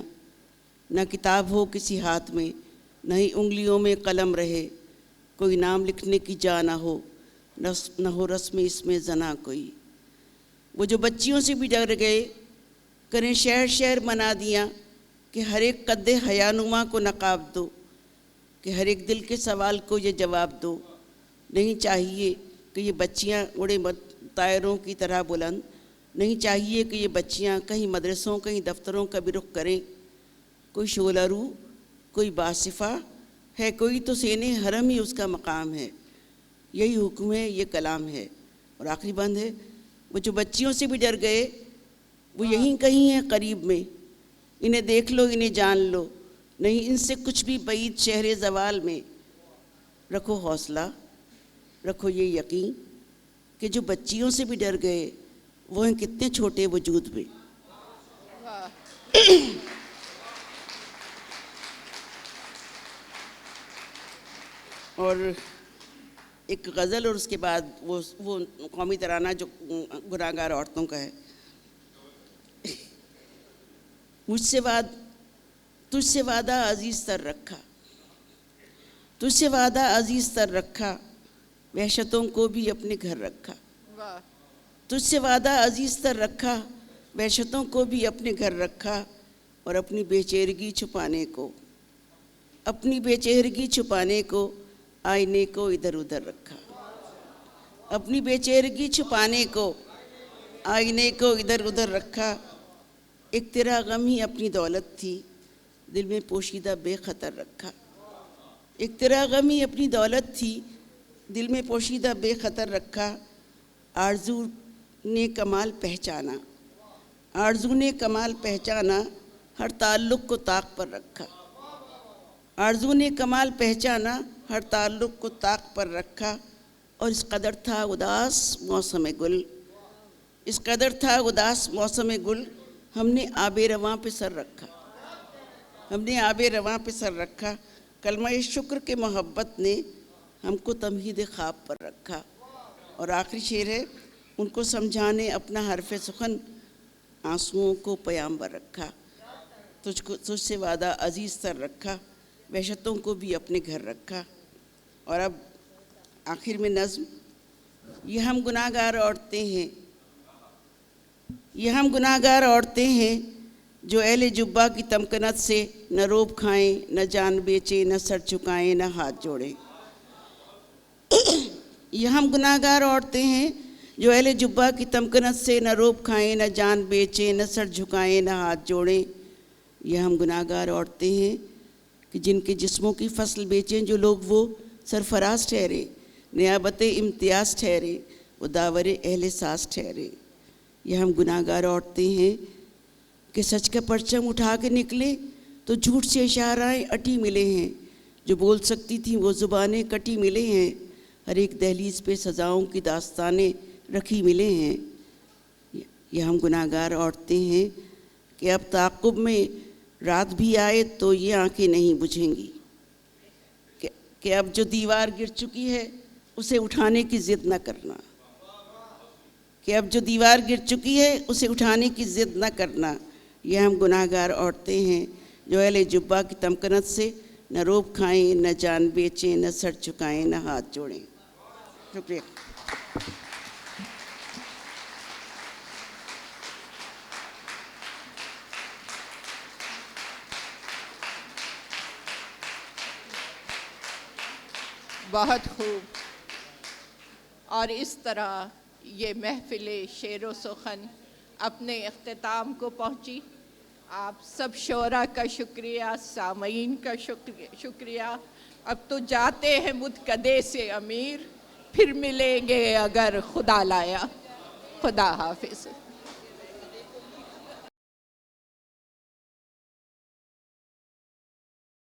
نہ کتاب ہو کسی ہاتھ میں، نہ ہی انگلیوں میں قلم رہے، کوئی نام لکھنے کی جا نہ ہو، نہ ہو رسم اس میں زنا کوئی. وہ جو بچیوں سے بھی ڈر گئے کریں شہر شہر منادیاں کہ ہر ایک قد حیا نما کو نقاب دو، کہ ہر ایک دل کے سوال کو یہ جواب دو. نہیں چاہیے کہ یہ بچیاں اڑے طائروں کی طرح بلند، نہیں چاہیے کہ یہ بچیاں کہیں مدرسوں کہیں دفتروں کا بھی رخ کریں. کوئی شعلہ رو، کوئی باصفہ ہے، کوئی تو سینے حرم ہی اس کا مقام ہے. یہی حکم ہے، یہ کلام ہے. اور آخری بند ہے، وہ جو بچیوں سے بھی ڈر گئے وہ یہیں کہیں ہیں قریب میں. انہیں دیکھ لو، انہیں جان لو، نہیں ان سے کچھ بھی بعید شہر زوال میں. رکھو حوصلہ، رکھو یہ یقین کہ جو بچیوں سے بھی ڈر گئے وہ ہیں کتنے چھوٹے وجود میں. اور ایک غزل اور اس کے بعد وہ قومی ترانہ جو گناہگار عورتوں کا ہے. تجھ سے وعدہ عزیز تر رکھا، تجھ سے وعدہ عزیز تر رکھا، وحشتوں کو بھی اپنے گھر رکھا. تجھ سے وعدہ عزیز تر رکھا، وحشتوں کو بھی اپنے گھر رکھا، اور اپنی بے چہرگی چھپانے کو، اپنی بے چہرگی چھپانے کو آئینے کو ادھر ادھر رکھا. اپنی بے چہرگی چھپانے کو آئینے کو ادھر ادھر رکھا. ایک تیرا غم ہی اپنی دولت تھی، دل میں پوشیدہ بے خطر رکھا. ایک تیرا غم ہی اپنی دولت تھی، دل میں پوشیدہ بے خطر رکھا. آرزو نے کمال پہچانا، آرزو نے کمال پہچانا، ہر تعلق کو طاق پر رکھا. آرزو نے کمال پہچانا، ہر تعلق کو طاق پر رکھا. اور اس قدر تھا اداس موسم گل، اس قدر تھا اداس موسم گل، ہم نے آب رواں پہ سر رکھا، ہم نے آب رواں پہ سر رکھا. کلمہ شکر کے محبت نے ہم کو تمہید خواب پر رکھا. اور آخری شعر ہے، ان کو سمجھانے اپنا حرف سخن، آنسوؤں کو پیامبر رکھا. تجھ سے وعدہ عزیز تر رکھا، وحشتوں کو بھی اپنے گھر رکھا. اور اب آخر میں نظم، یہ ہم گناہگار عورتیں ہیں، یہ ہم گناہگار عورتیں ہیں جو اہل جبہ کی تمکنت سے نہ روب کھائیں، نہ جان بیچیں، نہ سر چکائیں، نہ ہاتھ جوڑیں. یہ ہم گناہگار عورتیں ہیں جو اہل جبہ کی تمکنت سے نہ روب کھائیں، نہ جان بیچیں، نہ سر جھکائیں، نہ ہاتھ جوڑیں. یہ ہم گناہگار عورتیں ہیں کہ جن کے جسموں کی فصل بیچیں جو لوگ وہ سرفراز ٹھہرے، نیابت امتیاز ٹھہرے، وہ داور اہل ساز ٹھہرے. یہ ہم گناہگار عورتیں ہیں کہ سچ کا پرچم اٹھا کے نکلے تو جھوٹ سے اشارائیں اٹی ملے ہیں، جو بول سکتی تھیں وہ زبانیں کٹی ملے ہیں، ہر ایک دہلیز پہ سزاؤں کی داستانیں رکھی ملے ہیں. یہ ہم گناہگار عورتیں ہیں کہ اب تعاقب میں رات بھی آئے تو یہ آنکھیں نہیں بجھیں گی، کہ اب جو دیوار گر چکی ہے اسے اٹھانے کی ضد نہ کرنا، کہ اب جو دیوار گر چکی ہے اسے اٹھانے کی ضد نہ کرنا. یہ ہم گناہگار عورتیں ہیں جو اہل جبہ کی تمکنت سے نہ روب کھائیں، نہ جان بیچیں، نہ سر چکائیں، نہ ہاتھ جوڑیں. شکریہ. بہت خوب. اور اس طرح یہ محفل شعر و سخن اپنے اختتام کو پہنچی. آپ سب شعراء کا شکریہ، سامعین کا شکریہ. اب تو جاتے ہیں متکدے سے امیر، پھر ملیں گے اگر خدا لایا. خدا حافظ.